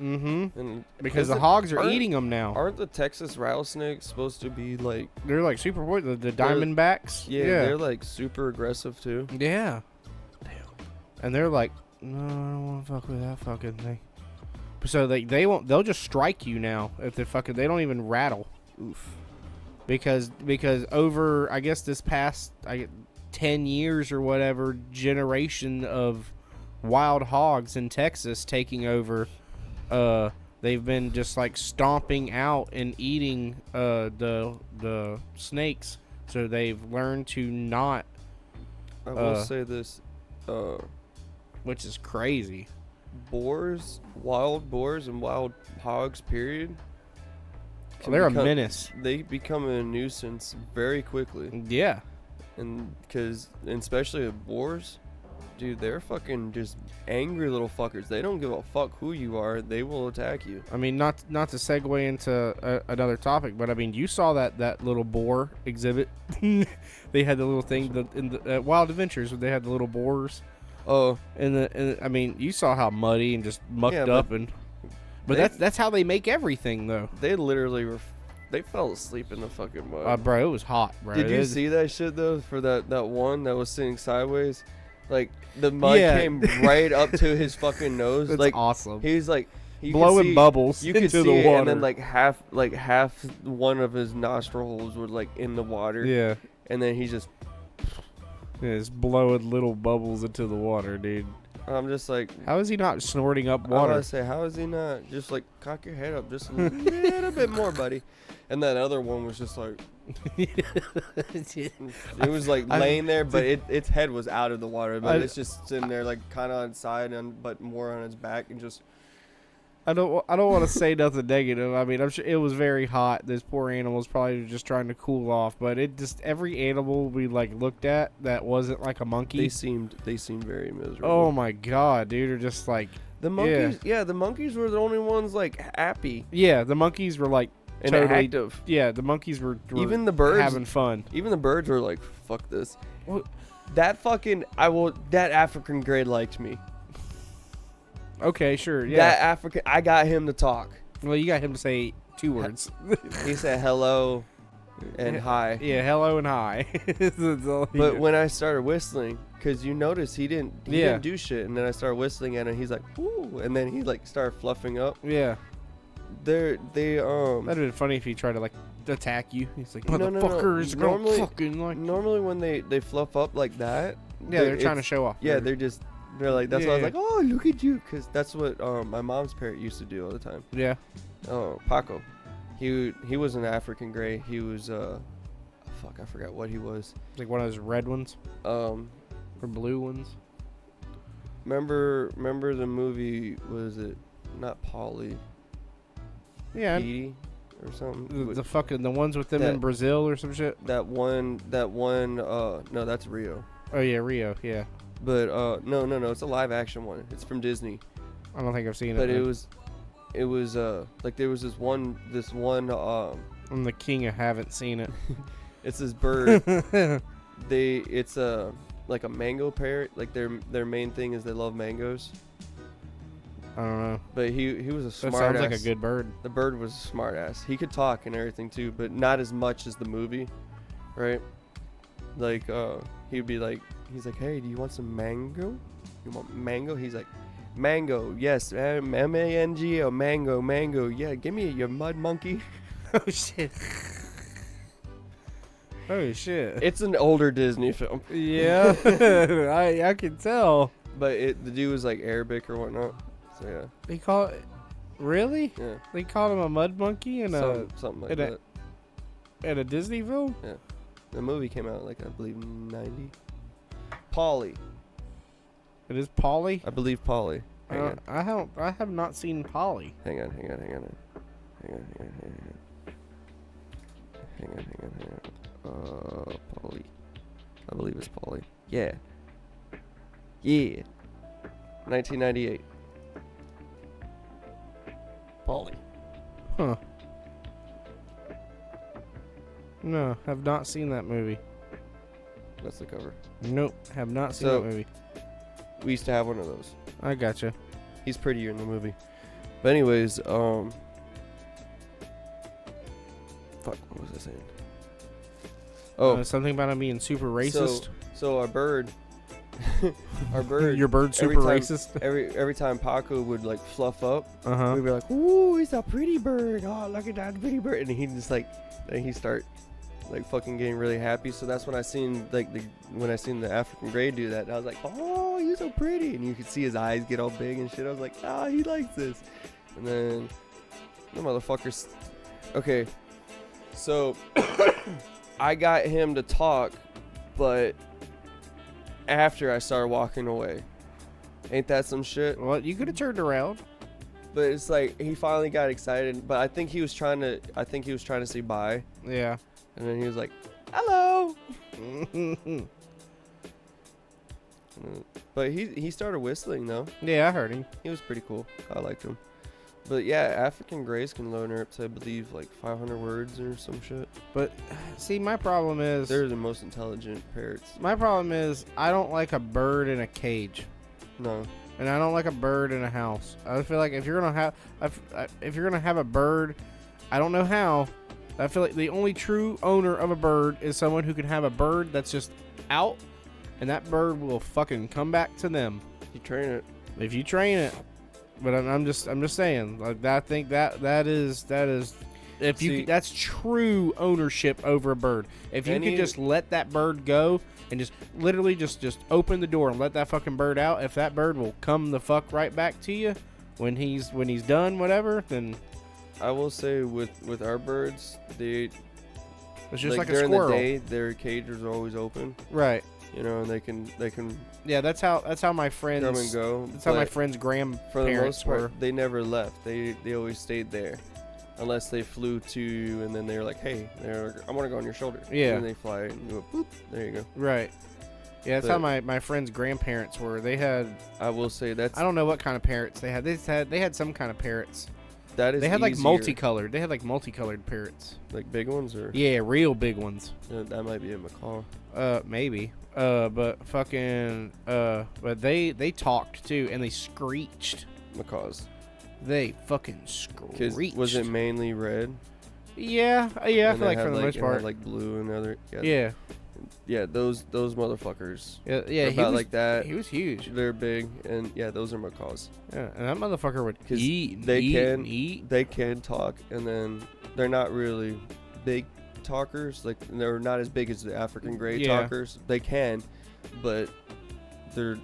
Mm-hmm. And Because the isn't- hogs are aren't- eating them now. Aren't the Texas rattlesnakes supposed to be like? They're like super poison. The Diamondbacks. Yeah, they're like super aggressive too. Yeah. And they're like, no, I don't want to fuck with that fucking thing. So they won't. They'll just strike you now if they fucking. They don't even rattle. Oof. Because over I guess this past 10 years or whatever generation of wild hogs in Texas taking over, they've been just like stomping out and eating the snakes. So they've learned to not, I will say this. which is crazy. Wild boars and wild hogs, period. can They're become- a menace. They become a nuisance very quickly. Yeah. And especially with boars, dude, they're fucking just angry little fuckers. They don't give a fuck who you are. They will attack you. I mean, not to segue into another topic, but I mean, you saw that little boar exhibit. They had the little thing in the Wild Adventures where they had the little boars. Oh, And I mean, you saw how muddy and just mucked Yeah, up but but they- that's how they make everything though. they literally they fell asleep in the fucking mud. Bro, it was hot, bro. Did you It- see that shit though? For that one that was sitting sideways, like the mud Yeah. came right up to his fucking nose. That's like awesome. he's like you could Blowing see- bubbles You could into see the it, water. and then like half one of his nostril holes were like in the water. yeah. And then he just, It's blowing little bubbles into the water, dude. I'm just like, How is he not snorting up I water? want to say, how is he not just like cock your head up just a little bit more, buddy? And that other one was just like, it was like laying there, but its head was out of the water, but it's just sitting there like kind of on side but more on its back and just. I don't want to say nothing negative. I mean, I'm sure it was very hot. This poor animal was probably just trying to cool off, but it just every animal we like looked at that wasn't like a monkey. They seemed very miserable. Oh my god, dude! Are just like The monkeys, yeah, the monkeys were the only ones like happy yeah. The monkeys were like and totally active. yeah. The monkeys were Even the birds having fun. Even the birds were like, "Fuck this." What? That African gray liked me. Okay, sure, yeah. That African, I got him to talk. Well, you got him to say 2 words. He said hello and hi. Yeah, hello and hi. That's all he But did. when I started whistling, because you notice he didn't do shit, and then I started whistling at him, he's like, "Ooh," and then he like started fluffing up. yeah, They that'd have been funny if he tried to like attack you. He's like, No, no, no. motherfuckers, Normally- fucking like. normally when they fluff up like that, Yeah, they're trying to it's- show off. Yeah, they're like, that's why I was Yeah. like, oh, look at you, because that's what my mom's parrot used to do all the time. yeah. Oh, Paco, he was an African gray. He was fuck, I forgot what he was. Like one of those red ones or blue ones. Remember the movie? Was it not Polly? Yeah, Edie or something? the fucking the ones with them in that- Brazil or some shit. that one. No, that's Rio. Oh yeah, Rio. Yeah, But no, it's a live action one. It's from Disney. I don't think I've seen But it. it was like there was this one I'm the king. I haven't seen it. it's this bird. It's like a mango parrot. Like their main thing is they love mangoes. I don't know. But he was a That smart sounds ass. like a good bird. The bird was a smart ass. He could talk and everything too, but not as much as the movie, right? Like he'd be like, he's like, hey, do you want some mango? You want mango? He's like, mango, yes, M-A-N-G-O, mango, yeah, give me your mud monkey. Oh shit. Oh shit. It's an older Disney film, Yeah, I can tell. but the dude was like Arabic or whatnot. So yeah, They call it. Really? yeah, They called him a mud monkey in something like in a- that. a Disney film? The movie came out like I believe 90. Polly, It is Polly. I believe Polly. Hang on. I have not seen Polly. Hang on. Polly. I believe it's Polly. Yeah. Yeah. 1998. Polly. Huh. No, have not seen that movie. That's the cover. Nope, have not seen So- that movie. We used to have one of those. I gotcha. He's prettier in the movie. But anyways, fuck, what was I saying? Oh, Something about him being super racist. so our bird, our bird. Your bird super every time- racist. Every time Paco would like fluff up, Uh huh. we'd be like, "Ooh, he's a pretty bird! Oh, look at that pretty bird!" And he just like, then he start like fucking getting really happy. So that's when I seen when I seen the African Grey do that. I was like, "Oh, you're so pretty!" And you could see his eyes get all big and shit. I was like, "Ah, he likes this." And then the motherfuckers. Okay, so I got him to talk, but after I started walking away. Ain't that some shit? Well, you could have turned around. But it's like he finally got excited, but I think he was trying to say bye, Yeah. and then he was like, "Hello." But he started whistling though. Yeah, I heard him. He was pretty cool. I liked him. But yeah, African Greys can learn up to, I believe, like 500 words or some shit. But see, my problem is They're the most intelligent parrots. I don't like a bird in a cage, No. and I don't like a bird in a house. I feel like if you're gonna have a bird, I don't know how. I feel like the only true owner of a bird is someone who can have a bird that's just out, and that bird will fucking come back to them You train it. if you train it. But I'm just saying, like, I think that is if you See- that's true ownership over a bird. If you Any- could just let that bird go and just literally just open the door and let that fucking bird out, if that bird will come the fuck right back to you when he's done whatever, then I will say with our birds, they it's just like a during squirrel. the day their cages are always open. Right. You know, and they can Yeah, that's how my come friends and go. that's how my but friends' for the grandparents most part, were. they never left. They always stayed there, unless they flew to, and then they were like, "Hey, I want to go on your shoulder." Yeah. And they fly and go, boop. There you go. Right. Yeah, that's But- how my friends' grandparents were. They had I will say that's I don't know what kind of parrots they had. They had some kind of parrots. that is They had like easier. multicolored. They had like multicolored parrots. like big ones, or Yeah, real big ones. that might be a macaw. Maybe. But fucking. But they talked too, and they screeched. Macaws. They fucking 'Cause screeched. was it mainly red? Yeah. Yeah. I And feel they like for had, the most it had, part. like blue and other. Yeah. Yeah, those motherfuckers. Yeah. They're Yeah. He about was like that. He was huge. They're big, and yeah, those are macaws. Yeah, and that motherfucker would 'Cause eat. And they eat can- and eat. They can talk, and then they're not really big talkers. Like they're not as big as the African Grey Yeah. talkers. They can, but they're.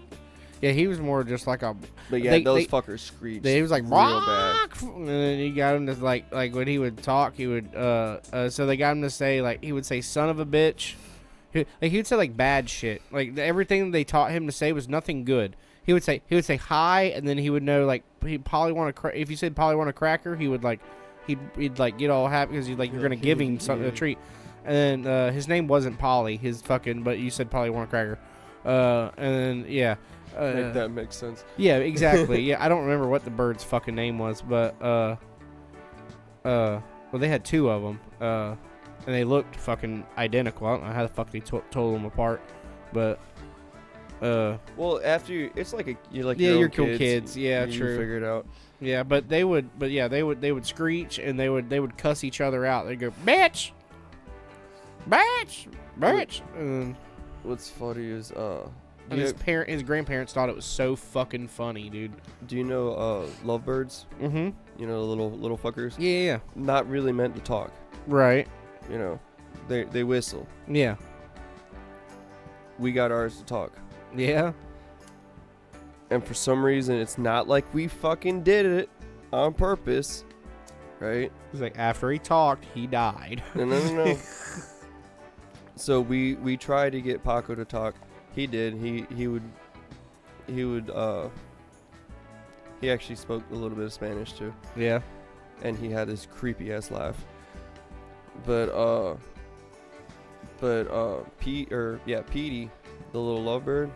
Yeah, he was more just like a. But yeah, They- those they- fuckers screech. He was like real bad. "Rock!" and then he got him to like when he would talk, he would so they got him to say like he would say "son of a bitch," he would say like bad shit, like everything they taught him to say was nothing good. He would say hi, and then he would know like he probably want to if you said probably want a cracker, he would like he'd like get all happy because you're gonna give him something a treat, and then his name wasn't Polly, his fucking but you said probably want a cracker, and then yeah. Make that make sense. Yeah, exactly. Yeah, I don't remember what the bird's fucking name was, but well, they had two of them, and they looked fucking identical. I don't know how the fuck they told them apart, but Well, after you, it's like yeah, your you're own cool kids. kids. Yeah, you true. figure it out. Yeah, but they would screech and they would cuss each other out. They'd go bitch, bitch, bitch, and What's funny is his grandparents thought it was so fucking funny, dude. do you know lovebirds? Mm-hmm. You know, the little fuckers. Yeah. Not really meant to talk. Right. You know, they whistle. Yeah. We got ours to talk. Yeah. And for some reason, it's not like we fucking did it on purpose, right? He's like, after he talked, he died. No. So we tried to get Paco to talk. He did. He would. He actually spoke a little bit of Spanish too, Yeah. and he had this creepy ass laugh. But Petey, the little lovebird,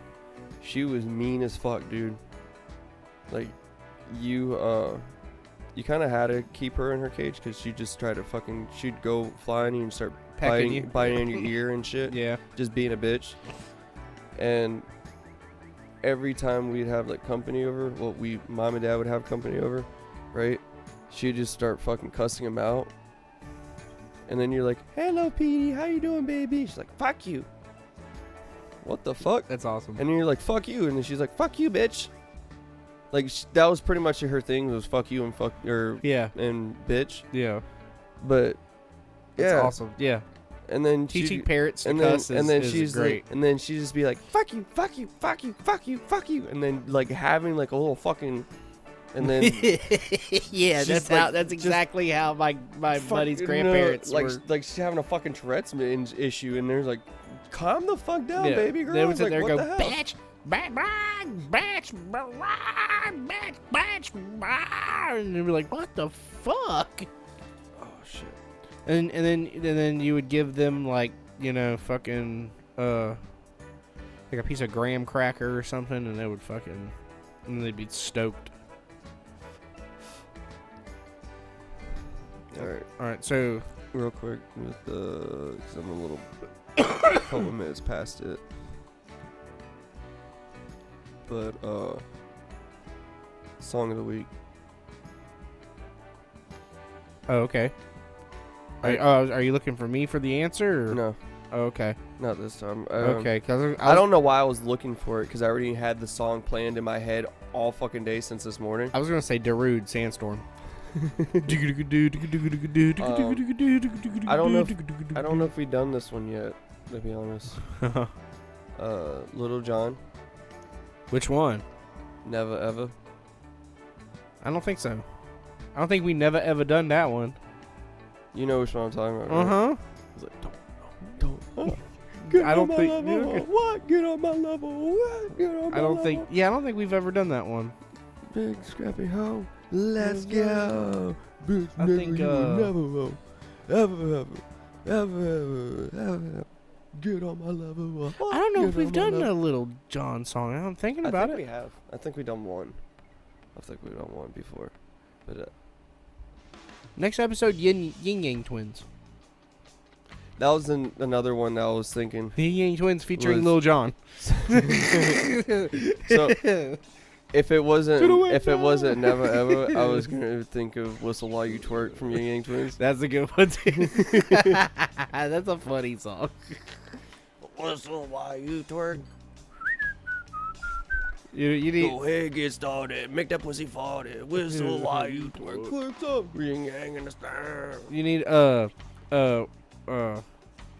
She was mean as fuck, dude. Like, you kind of had to keep her in her cage because she just tried to fucking, she'd go fly on you and start Pecking biting in your ear and shit. Yeah. Just being a bitch. And every time we'd have like company over, well, mom and dad would have company over, right? She'd just start fucking cussing him out. And then you're like, hello, Petey, how you doing, baby? She's like, fuck you. What the fuck? That's awesome. And then you're like, fuck you. And then she's like, fuck you, bitch. Like, that was pretty much her thing, was fuck you and fuck, or, Yeah. and bitch. Yeah. But, yeah. That's awesome. Yeah. And then Teaching parrots to and then, cuss and then is she's great. like, and then she just be like, fuck you, fuck you, fuck you, fuck you, fuck you. And then, like, having, like, a little fucking, and then. Yeah, she's that's like, how. That's just exactly how my buddy's fucking, grandparents like, were. like she's having a fucking Tourette's issue, and there's like, calm the fuck down, Yeah, baby girl. they would It's sit like, there and what go, the hell? bitch, bitch, and they'd be like, what the fuck? Oh shit. And then you would give them like, you know, fucking like a piece of graham cracker or something, and they would fucking, and they'd be stoked. All right, so Real quick with the, because I'm a little couple minutes past it. But song of the week. oh, okay. I- Are you looking for me for the answer? Or? No, Oh, okay. not this time. Okay, because I don't know why I was looking for it, because I already had the song planned in my head all fucking day since this morning. I was gonna say Darude Sandstorm. I don't know if we've done this one yet, to be honest. Little John, Which one? Never Ever. I don't think so. I don't think we never ever done that one. You know which one I'm talking about, right? Uh huh. He's like, don't. Get I on don't my think- level. yeah. What? Get on my level. What? Get on my I don't level. think. Yeah, I don't think we've ever done that one. Big scrappy hoe. Let's go. Bitch, I never, think, you will never will. Ever. Get on my level. I don't know if Get we've on my done level. a Little John song. I'm thinking about I think it. we have. I think we've done one. I think we've done one before. But Next episode, Yin Yang Twins. that was another one that I was thinking. The Yin Yang Twins featuring Was- Lil Jon. So if it wasn't To the wind Never Ever, I was gonna think of Whistle While You Twerk from Yang Yang Twins. That's a good one too. That's a funny song. Whistle while you twerk. You need. Go ahead, get started. Make that pussy farted. Whistle while you twerk. Twerk up. Yin Yang in the style. You need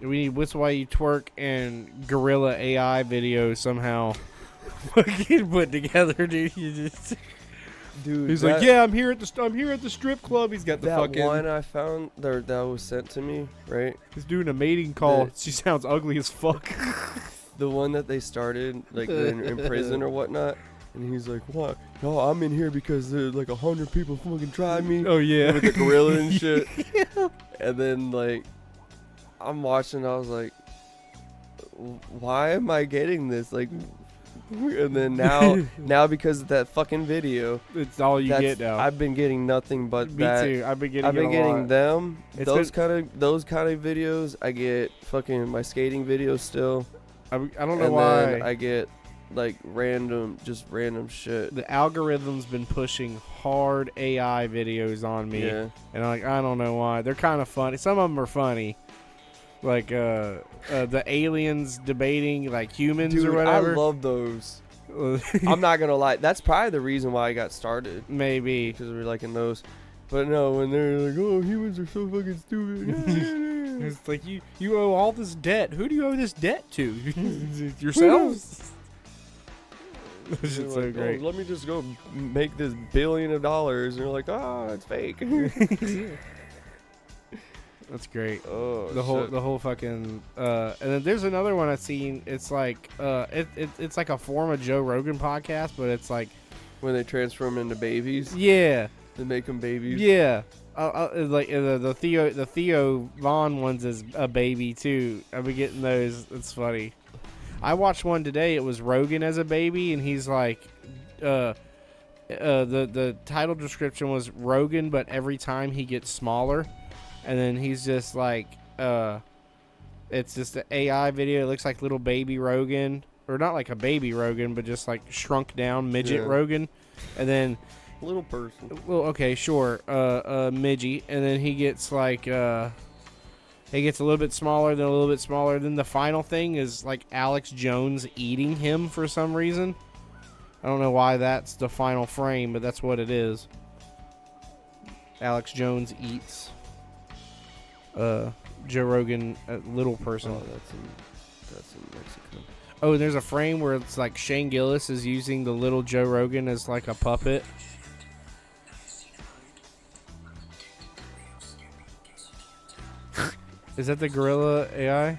we need Whistle While You Twerk and Gorilla AI video somehow fucking put together, dude. You just, Dude, he's like, yeah, I'm here at the strip club. He's got the that fucking. one I found there that was sent to me, right? He's doing a mating call. The- She sounds ugly as fuck. The one that they started like in prison or whatnot. And he's like, what? No, I'm in here because there's like 100 people fucking tried me. Oh yeah, With the gorilla and shit. And then like I'm watching, I was like, why am I getting this? Like, and then now because of that fucking video, It's all you that's- get now. I've been getting nothing but Me that. too. I've been getting. I've been it a getting lot. them. It's Those kind of videos. I get fucking my skating videos still. I don't know And why. then I get like random shit. The algorithm's been pushing hard AI videos on me, Yeah. and I don't know why. They're kind of funny. Some of them are funny, like the aliens debating like humans Dude, or whatever. I love those. I'm not gonna lie. That's probably the reason why I got started, Maybe. because we're liking those. But no, when they're like, "Oh, humans are so fucking stupid." It's like you owe all this debt. Who do you owe this debt to? Yourselves. This They're shit's so like, great. "Oh, let me just go make this $1 billion," and you're like, "Ah, it's fake." That's great. Oh, The whole shit. fucking and then there's another one I've seen. It's like it's like a form of Joe Rogan podcast, but it's like When they transform into babies, yeah. they make them babies. Yeah, like the Theo Vaughn ones is a baby too. I've been getting those. It's funny. I watched one today. It was Rogan as a baby, and he's like, the title description was Rogan, but every time he gets smaller, and then he's just like, it's just an AI video. It looks like little baby Rogan, or not like a baby Rogan, but just like shrunk down midget Rogan, and then little person. well, okay, sure, midgie, and then he gets like, he gets a little bit smaller, then a little bit smaller. Then the final thing is like Alex Jones eating him for some reason. I don't know why that's the final frame, but that's what it is. Alex Jones eats Joe Rogan, a little person. Oh, that's in Mexico. Oh, and there's a frame where it's like Shane Gillis is using the little Joe Rogan as like a puppet. Is that the gorilla AI?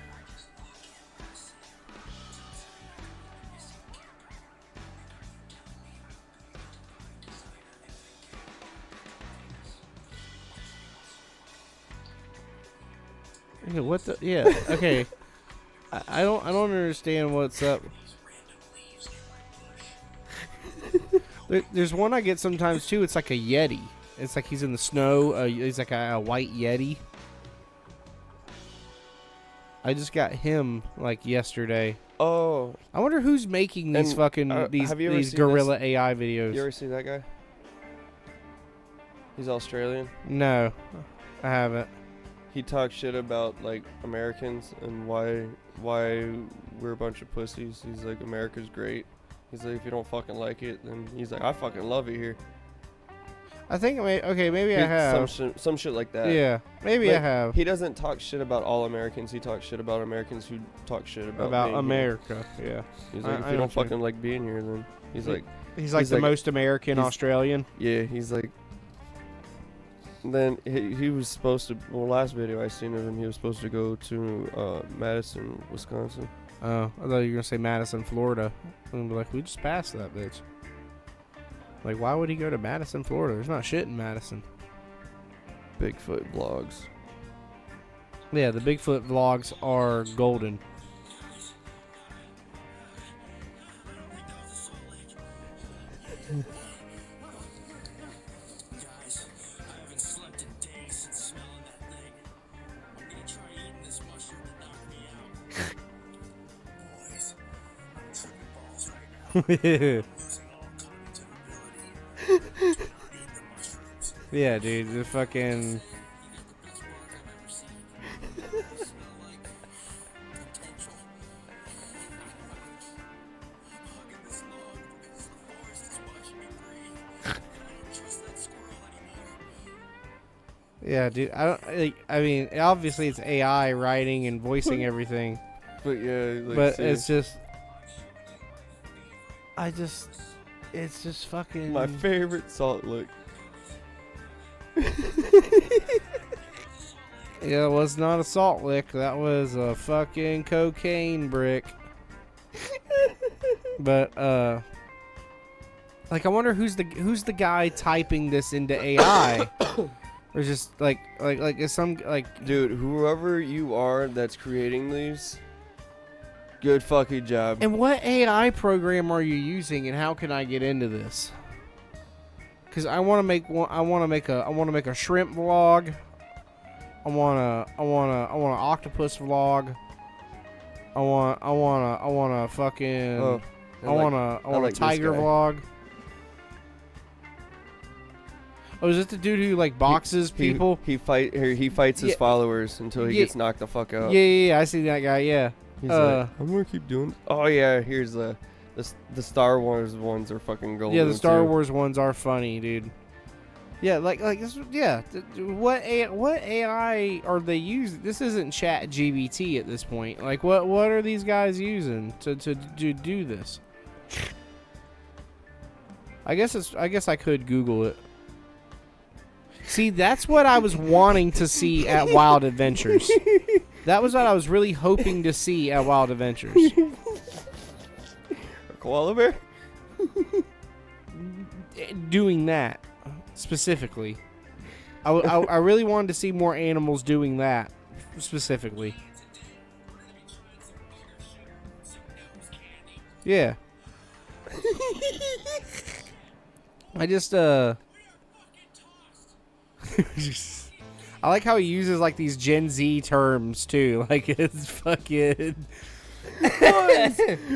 Yeah, what the? Yeah. Okay. I don't understand what's up. There's one I get sometimes too. It's like a Yeti. It's like he's in the snow. He's like a white Yeti. I just got him like yesterday. Oh, I wonder who's making these And, fucking these seen gorilla AI videos. you ever see that guy? He's Australian. No, I haven't. He talks shit about like Americans and why we're a bunch of pussies. He's like, America's great. He's like, if you don't fucking like it, then he's like, I fucking love it here. I think maybe I have. Some shit like that. Yeah, maybe I have. He doesn't talk shit about all Americans. He talks shit about Americans who talk shit about being America. Here. Yeah. He's like, if you don't fucking like being here, then he's like the most American Australian. Yeah, he's like. Then he was supposed to. Well, last video I seen of him, he was supposed to go to Madison, Wisconsin. Oh, I thought you were gonna say Madison, Florida. And be like, we just passed that bitch. Like, why would he go to Madison, Florida? There's not shit in Madison. Bigfoot vlogs. Yeah, the Bigfoot vlogs are golden. Yeah, dude, the fucking. Yeah, dude. I mean, obviously it's AI writing and voicing everything. But yeah, like, But it's just. It's just fucking. my favorite salt lick. Yeah, it was not a salt lick. That was a fucking cocaine brick. But like, I wonder who's the guy typing this into AI, or just like is some like. Dude, whoever you are that's creating these, good fucking job. And what AI program are you using, and how can I get into this? Because I want to make one. I want to make a shrimp vlog. I want an octopus vlog. I want a fucking. Oh, I want like a this tiger guy. vlog. Oh, is it the dude who like boxes people? He fights his Yeah. followers until he Yeah. gets knocked the fuck out. Yeah, I see that guy. Yeah. He's like, I'm gonna keep doing. Oh yeah, here's the Star Wars ones are fucking golden. Yeah, the Star too. Wars ones are funny, dude. Yeah, like this. Yeah, what AI are they using? This isn't Chat GBT at this point. Like, what are these guys using to do this? I guess I could Google it. See, that's what I was wanting to see at Wild Adventures. That was what I was really hoping to see at Wild Adventures. A koala bear. Doing that specifically. I really wanted to see more animals doing that specifically. Yeah. I just I like how he uses like these Gen Z terms too. Like it's fucking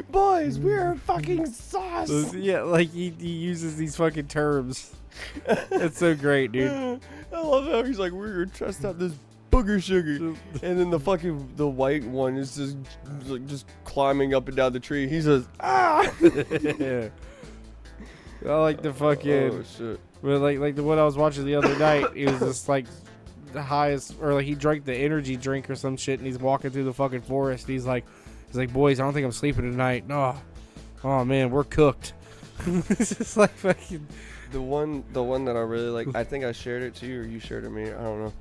boys, we're fucking sauce. yeah, like he uses these fucking terms. It's so great, dude. I love how he's like, we're gonna trust out this booger sugar, and then the white one is just climbing up and down the tree. He says, ah. Yeah. I like the fucking. Oh shit. But like the one I was watching the other night, he was just like the highest, or like he drank the energy drink or some shit, and he's walking through the fucking forest. He's like, boys, I don't think I'm sleeping tonight. No, oh man, we're cooked. It's just like fucking. The one that I really like, I think I shared it to you or you shared it to me. I don't know,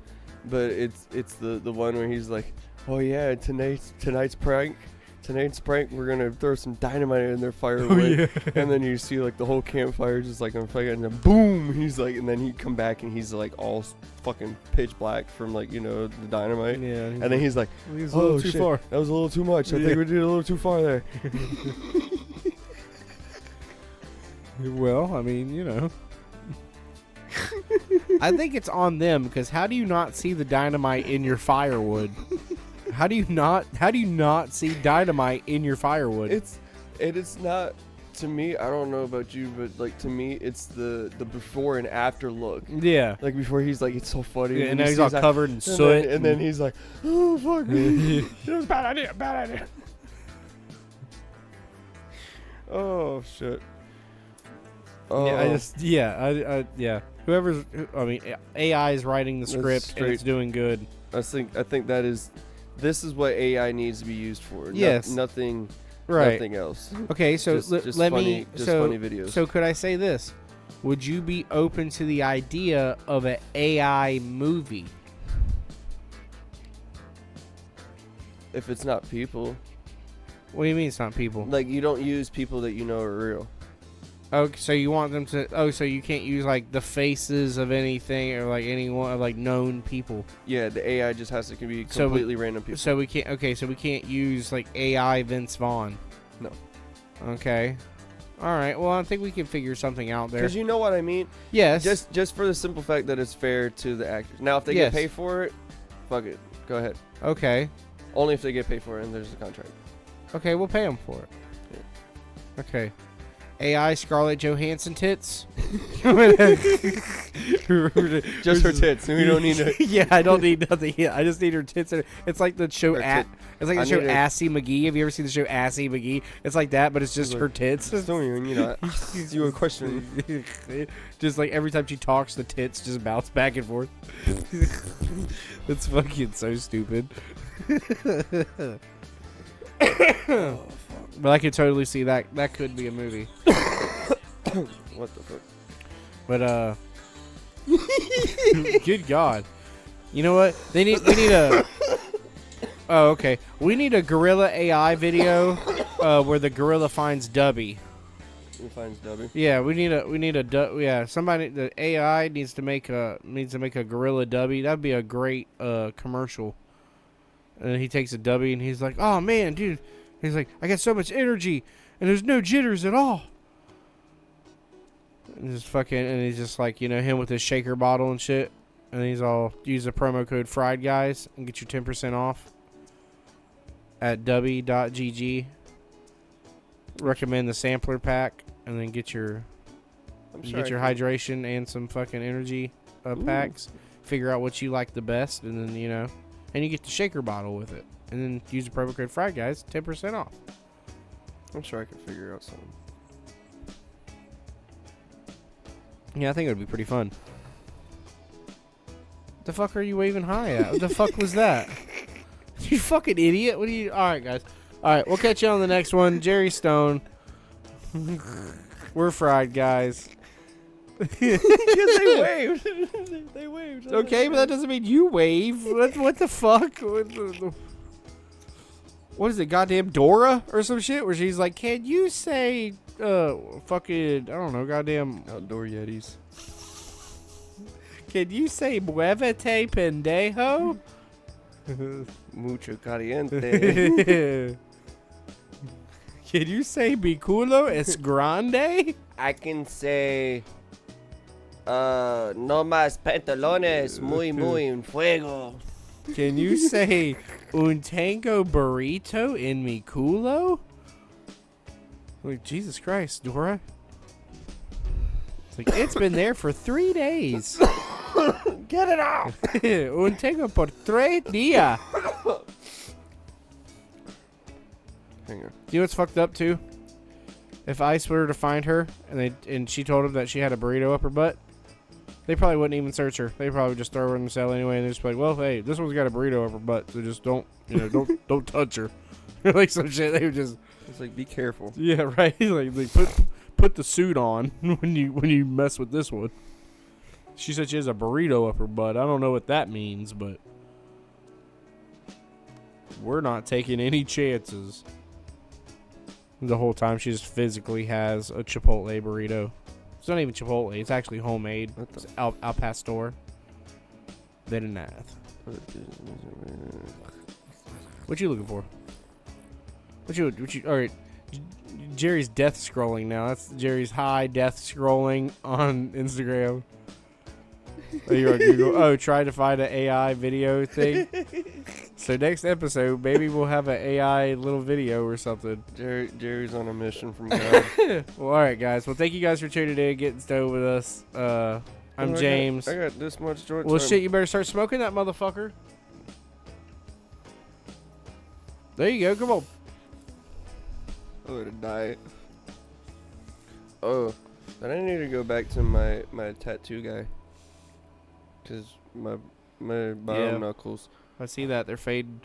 but it's the one where he's like, oh yeah, tonight's prank. Tonight's prank, we're gonna throw some dynamite in their firewood, and then you see like the whole campfire just like on fire, and then boom, he's like, and then he come back and he's like all fucking pitch black from like the dynamite, Yeah. and then he's like, He's a little too shit, far. that was a little too much. I think we did a little too far there. Well, I mean, I think it's on them, because how do you not see the dynamite in your firewood? How do you not see dynamite in your firewood? It's not, to me, I don't know about you, but like to me it's the before and after look. Yeah. Like before he's like, it's so funny. Yeah, and now he he's all sees that, covered in soot. And then he's like, oh fuck me. It was a bad idea. Oh shit. Oh. Yeah, yeah. Whoever's, I mean, AI is writing the script and it's doing good. I think this is what AI needs to be used for. Yes. Nothing else. Okay, so Just let funny, me. just So funny videos. So could I say this? Would you be open to the idea of an AI movie? If it's not people, What do you mean it's not people? like you don't use people that you know are real. Oh, so you want them to? Oh, so you can't use like the faces of anything or like anyone like known people. Yeah, the AI just has to be So we- completely random people. So we can't. Okay, so we can't use like AI Vince Vaughn. No. Okay. All right. Well, I think we can figure something out there. Because you know what I mean. Yes. Just for the simple fact that it's fair to the actors. Now, if they Yes. get paid for it, fuck it. Go ahead. Okay. Only if they get paid for it and there's a contract. Okay, we'll pay them for it. Yeah. Okay. AI Scarlett Johansson tits. Just her tits. We don't need to. Yeah, I don't need nothing. Yeah, I just need her tits. It's like the show. Her It's like I the show need her- Assy McGee. Have you ever seen the show Assy McGee? It's like that, but it's just Like, her tits. Don't even, you were questioning. Just like every time she talks, the tits just bounce back and forth. It's fucking so stupid. But I could totally see that. That could be a movie. What the fuck? But good God. You know what? We need a Oh, okay. We need a gorilla AI video where the gorilla finds Dubby. Who finds Dubby? Yeah, we need a somebody, the AI needs to make a gorilla Dubby. That'd be a great commercial. And he takes a Dubby and he's like, "Oh man, dude." He's like, "I got so much energy and there's no jitters at all." And he's just like, him with his shaker bottle and shit. And he's all, use the promo code Fried Guys and get you 10% off at dubby.gg. Recommend the sampler pack and then get your hydration and some fucking energy packs. Figure out what you like the best, and then and you get the shaker bottle with it. And then use the promo code Fried Guys, 10% off. I'm sure I can figure out something. Yeah, I think it would be pretty fun. The fuck are you waving high at? What the fuck was that? You fucking idiot. What are you? Alright, guys. Alright, we'll catch you on the next one. Jerry Stone. We're Fried Guys. They waved. They waved. Okay, but that doesn't mean you wave. What the fuck? What is it, goddamn Dora or some shit? Where she's like, can you say, fucking, I don't know, goddamn. Outdoor Yetis. Can you say muévete pendejo? Mucho caliente. Can you say biculo es grande? I can say, no más pantalones, muy en fuego. Can you say un tango burrito en mi culo? Like, Jesus Christ, Dora. It's like, it's been there for 3 days. Get it out. Un tango por 3 días. Hang on. You know what's fucked up too? If ICE were to find her and she told him that she had a burrito up her butt, they probably wouldn't even search her. They probably just throw her in the cell anyway, and they're just like, "Well, hey, this one's got a burrito up her butt, so just don't touch her." Like some shit. They would just, It's like, be careful. yeah, right. Like put the suit on when you mess with this one. She said she has a burrito up her butt. I don't know what that means, but we're not taking any chances. The whole time she just physically has a Chipotle burrito. It's not even Chipotle. It's actually homemade. It's Al Pastor. They didn't ask. What you looking for? What you? All right. Jerry's death scrolling now. That's Jerry's high death scrolling on Instagram. Oh, you're on Google. Oh, try to find an AI video thing. So next episode, maybe we'll have an AI little video or something. Jerry's on a mission from God. Well, all right, guys. Well, thank you guys for tuning in, getting stoned with us. I'm James. I got this much short Well, time. shit, you better start smoking that motherfucker. There you go. Come on. I'm gonna die. Oh, then I need to go back to my tattoo guy. Cause my bottom knuckles. I see that. They're fading.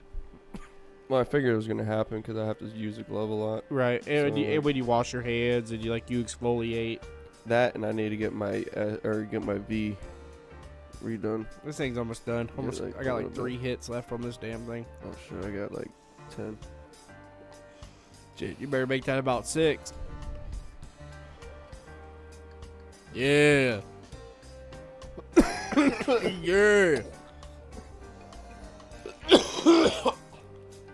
Well, I figured it was gonna happen because I have to use a glove a lot. Right. And So- when you wash your hands and you exfoliate. That, and I need to get my V redone. This thing's almost done. Almost. like I got a like little 3 hits left on this damn thing. Oh shit, I got like 10. Shit, you better make that about 6. Yeah. Yeah.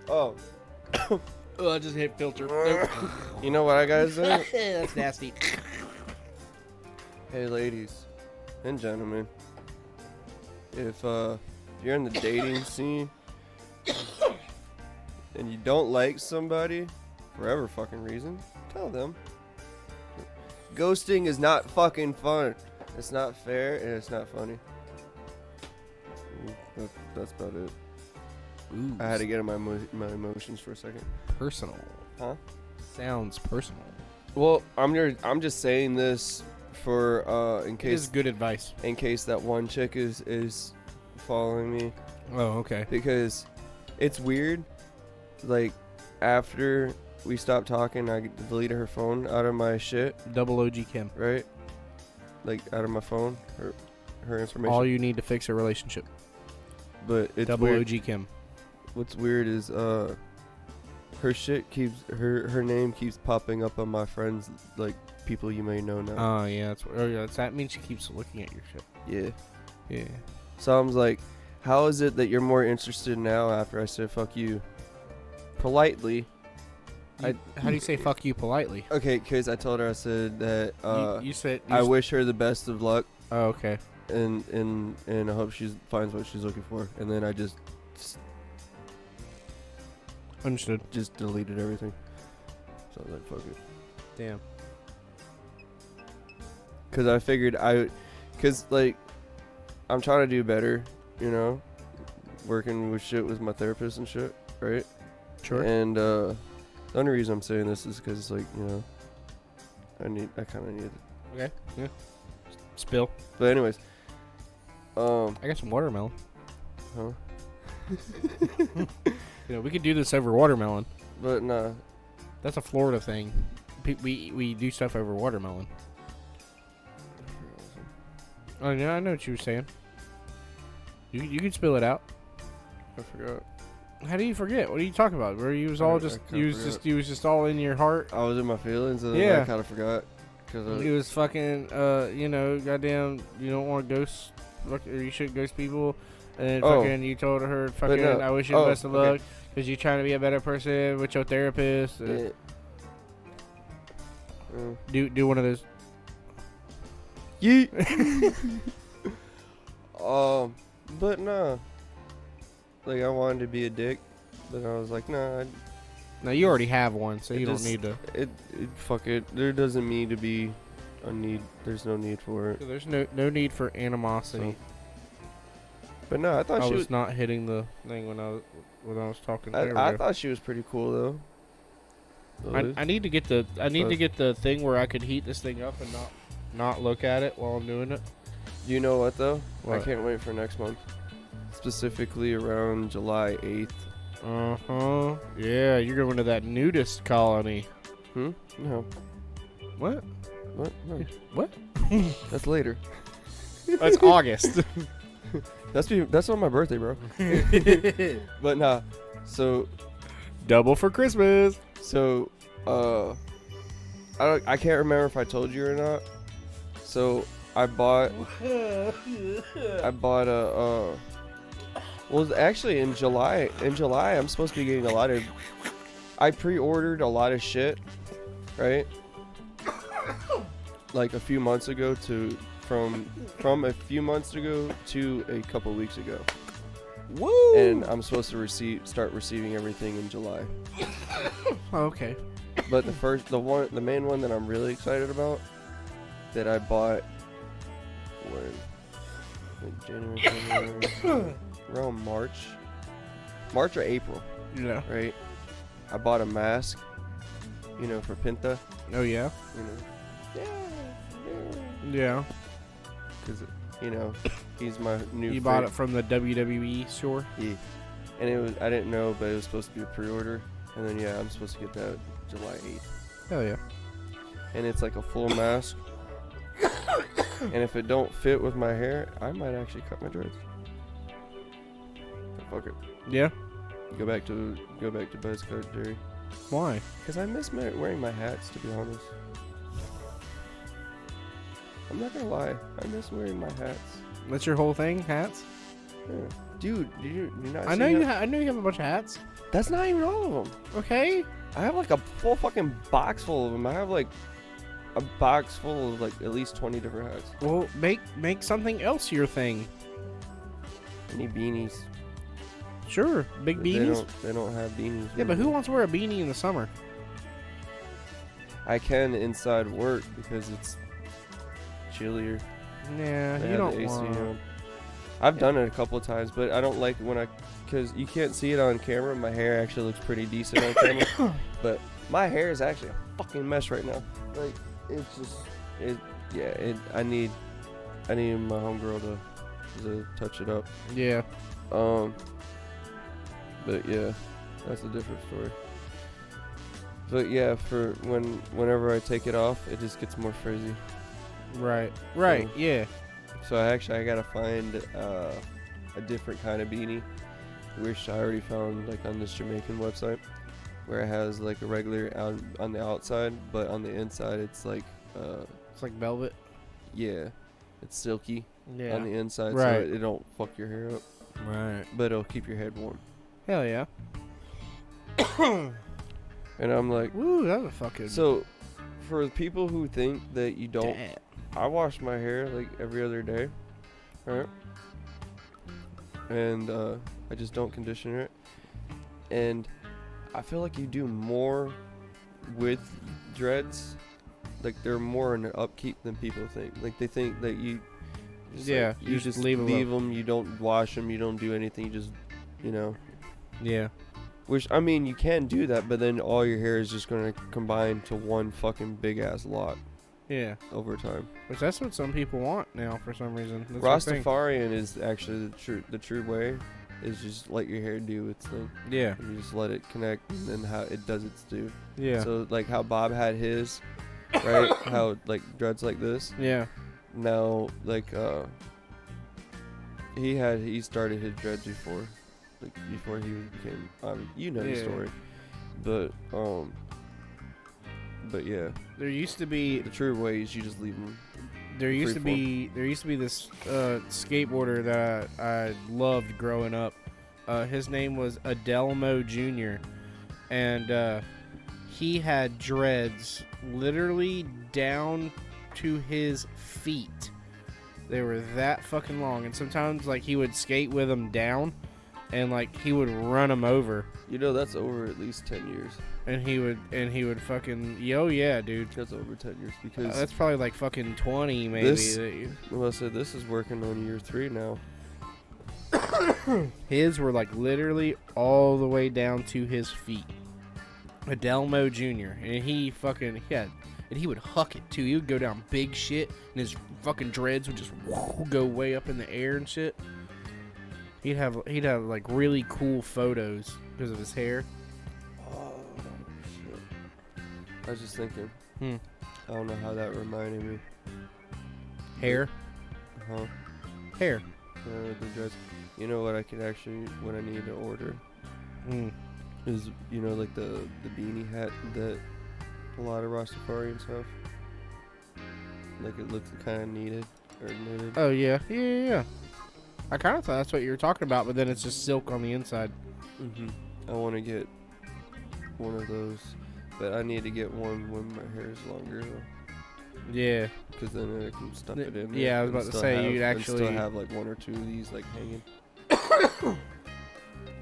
Oh, Oh, I just hit filter. Nope. you know what I gotta say? That's nasty. Hey, ladies and gentlemen, if you're in the dating scene and you don't like somebody for whatever fucking reason, tell them. Ghosting is not fucking fun. It's not fair and it's not funny. That's about it. Ooh, I had to get in my emotions for a second. personal. Huh? Sounds personal. Well, I'm just saying this for in It is case good advice. that one chick is following me, Oh, okay. because it's weird. Like, after we stopped talking, I deleted her phone out of my shit, Double OG Kim. right? Like, out of my phone, her information. All you need to fix a relationship. But it's Double weird. OG Kim. What's weird is her shit keeps her name keeps popping up on my friends, like people you may know now. Oh yeah, that means she keeps looking at your shit. Yeah. Yeah. So I was like, how is it that you're more interested now after I said fuck you? Politely. How do you say fuck you politely? Okay, because I told her, I said that You said. I wish her the best of luck, Oh, okay. and I hope she finds what she's looking for. And then I just Understood. deleted everything. So I was like, fuck it. Damn. Because I figured because like, I'm trying to do better, you know, working with shit with my therapist and shit, right? Sure. And the only reason I'm saying this is because it's like, you know, I kind of need it. Okay. Yeah. Spill. But anyways, I got some watermelon. huh? You know, we could do this over watermelon. But nah. That's a Florida thing. We do stuff over watermelon. Oh yeah, I know what you were saying. You can spill it out. I forgot. How do you forget? What are you talking about? Where you was all you was just all in your heart. I was in my feelings and Yeah. I kind of forgot. Cause It was fucking goddamn, you don't want to ghost, or you shouldn't ghost people. And then fucking you told her fucking no. I wish you the Oh, best of okay. luck because you're trying to be a better person with your therapist. yeah. Do one of those. Yeet. But nah. Like I wanted to be a dick, but I was like, nah. No, you already have one, so you don't need to. Fuck it. There doesn't need to be a need. There's no need for it. There's no need for animosity. But no, I thought she was not hitting the thing when I was talking. I thought she was pretty cool though. I need to get the thing where I could heat this thing up and not look at it while I'm doing it. You know what though? What? I can't wait for next month. Specifically around July 8th. Yeah, you're going to that nudist colony. No. What? What? No. What? That's later. That's August. That's on my birthday, bro. But nah. So double for Christmas. So I can't remember if I told you or not. So I bought a well, actually in July I'm supposed to be getting a lot of I pre-ordered a lot of shit, right? Like a few months ago from a few months ago to a couple weeks ago. Woo! And I'm supposed to start receiving everything in July. Oh, okay. But the main one that I'm really excited about that I bought like January, around March or April. Yeah. Right. I bought a mask, for Pinta. Oh yeah. Yeah. Because he's my new. You bought it from the WWE store. Yeah. And I didn't know, but it was supposed to be a pre-order, and then I'm supposed to get that July 8th. Hell yeah. And it's like a full mask. And if it don't fit with my hair, I might actually cut my dreads. So fuck it. Yeah. Go back to buzz cut, Jerry. Why? Because I miss wearing my hats, to be honest. I'm not gonna lie, I miss wearing my hats. That's your whole thing, hats? Yeah. Dude, you not? I know you have a bunch of hats. That's not even all of them. Okay. I have like a full fucking box full of them. I have like a box full of like at least 20 different hats. Well, make something else your thing. I need beanies. Sure, big beanies. They don't have beanies. Yeah, but who wants to wear a beanie in the summer? I can inside work because it's chillier. Yeah, They you have the don't AC want. on. I've done it a couple of times, but I don't like because you can't see it on camera. My hair actually looks pretty decent on camera, but my hair is actually a fucking mess right now. Like it's just I need my homegirl to touch it up. Yeah. But yeah, that's a different story. But yeah, for whenever I take it off, it just gets more frizzy. Right. So, Yeah. So I gotta find a different kind of beanie, which I already found like on this Jamaican website, where it has like a regular on the outside, but on the inside it's like It's like velvet. yeah, it's silky Yeah. on the inside, Right. so it don't fuck your hair up, Right. but it'll keep your head warm. Hell yeah. And I'm like, Woo, that was a fucking. so for people who think that you don't, Damn. I wash my hair like every other day, right? And I just don't condition it. And I feel like you do more with dreads. Like they're more in the upkeep than people think. Like they think that you just you just leave them. You don't wash them. You don't do anything. You just, Yeah. Which, I mean, you can do that, but then all your hair is just going to combine to one fucking big-ass lot Yeah. over time. Which that's what some people want now for some reason. That's their thing. Rastafarian is actually the true way, is just let your hair do its thing. Yeah. And you just let it connect, and then how it does its do. Yeah. So, like how Bob had his, right? How, like, dreads like this. Yeah. Now, like, he started his dreads before. Like before he became, the story, but yeah, There used to be the true way is you just leave them. there used to be this skateboarder that I loved growing up. His name was Adelmo Jr. and he had dreads literally down to his feet. They were that fucking long, and sometimes like he would skate with them down, and like he would run them over, You know, that's over at least 10 years. and he would fucking yeah, dude. That's over 10 years because That's probably like fucking 20 maybe. This- well, I said this is working on year 3 now. His were like literally all the way down to his feet. Adelmo Jr. And he would huck it too. He would go down big shit, and his fucking dreads would just go way up in the air and shit. He'd have like really cool photos because of his hair. Oh shit! I was just thinking. Hmm. I don't know how that reminded me. Hair, Huh? hair. The dreads. You know what I need to order Mm. is like the beanie hat that a lot of Rastafarians have. Like it looks kind of needed or knitted. Oh yeah. I kind of thought that's what you were talking about, but then it's just silk on the inside. I want to get one of those, but I need to get one when my hair is longer though. Yeah. Because then I can stuff it in. Yeah, I was and about to still say, have- you'd and actually- still have like one or two of these like hanging.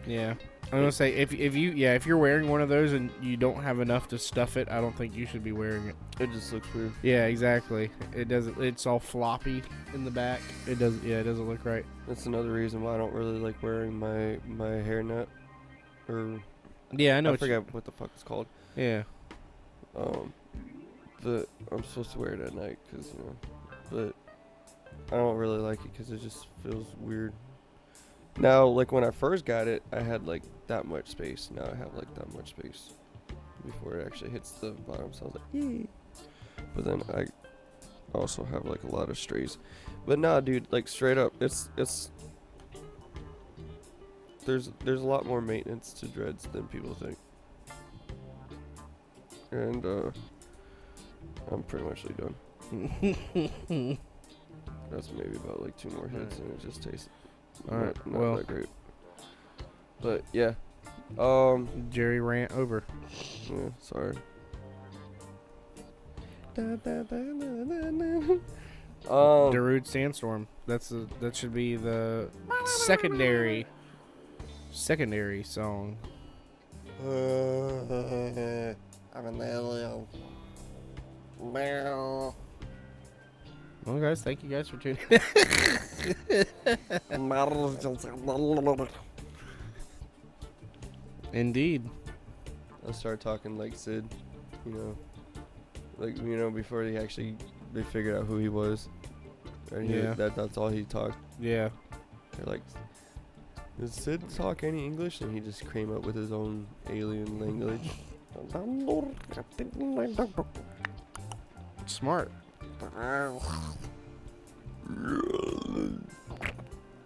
Yeah. I'm gonna say if you're wearing one of those and you don't have enough to stuff it, I don't think you should be wearing it. It just looks weird. Yeah, exactly. It doesn't. It's all floppy in the back. It doesn't. Yeah, it doesn't look right. That's another reason why I don't really like wearing my hairnet. Or Yeah, I know. I forget what the fuck it's called. Yeah. But I'm supposed to wear it at night because but I don't really like it because it just feels weird. Now, like when I first got it, I had like that much space. Now I have like that much space before it actually hits the bottom. So I was like, yay. But then I also have like a lot of strays. But nah, dude, like straight up, it's there's a lot more maintenance to dreads than people think. And I'm pretty much done. That's maybe about like 2 more hits, and it just tastes Alright, not well. that great. But yeah, Jerry rant over. yeah, sorry. Darude Sandstorm. That should be the secondary song. I'm an alien. Meow. Well, guys, thank you guys for tuning. Indeed. I'll start talking like Sid, before they figured out who he was. And Yeah. that's all he talked. Yeah. They're like, does Sid talk any English? And he just came up with his own alien language. Smart.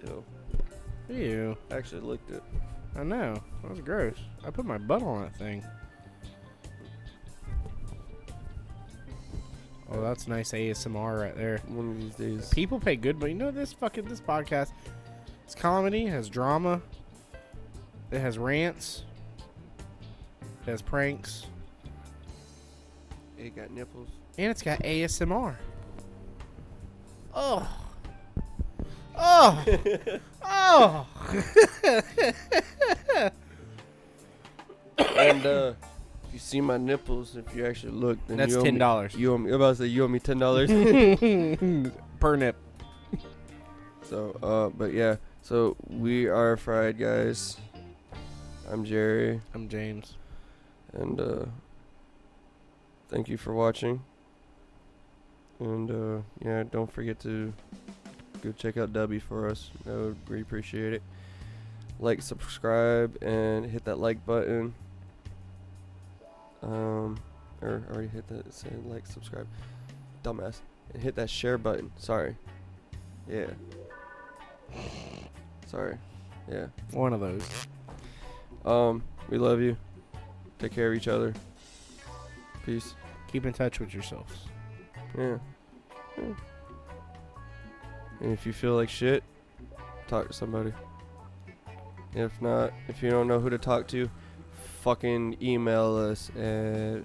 Yo, Ew. I actually licked it. I know. That was gross. I put my butt on that thing. Oh, that's nice ASMR right there. One of these days. People pay good, but you know this podcast. It's comedy, it has drama, it has rants, it has pranks, It got nipples. and it's got ASMR. Oh. Oh. Oh. And if you see my nipples, if you actually look, then That's you owe me- $10. You owe me. I'm about to say you owe me $10. Per nip. So, but yeah. So we are fried, guys. I'm Jerry, I'm James. and thank you for watching. And yeah, don't forget to go check out Dubby for us. I would really appreciate it. Like, subscribe, and hit that like button. Or already hit that. Say like, subscribe, dumbass, and hit that share button. Sorry. Yeah. Sorry. Yeah. One of those. We love you. Take care of each other. Peace. Keep in touch with yourselves. Yeah. And if you feel like shit, talk to somebody. If not, if you don't know who to talk to, fucking email us at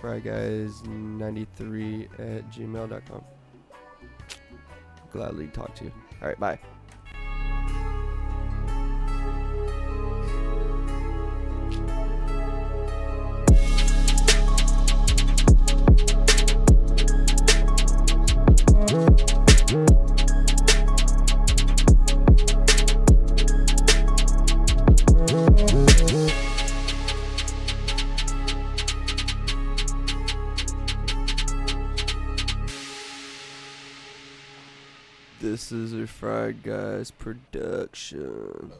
fryguys93@gmail.com. Gladly talk to you. All right, bye. This is a Fried Guys production.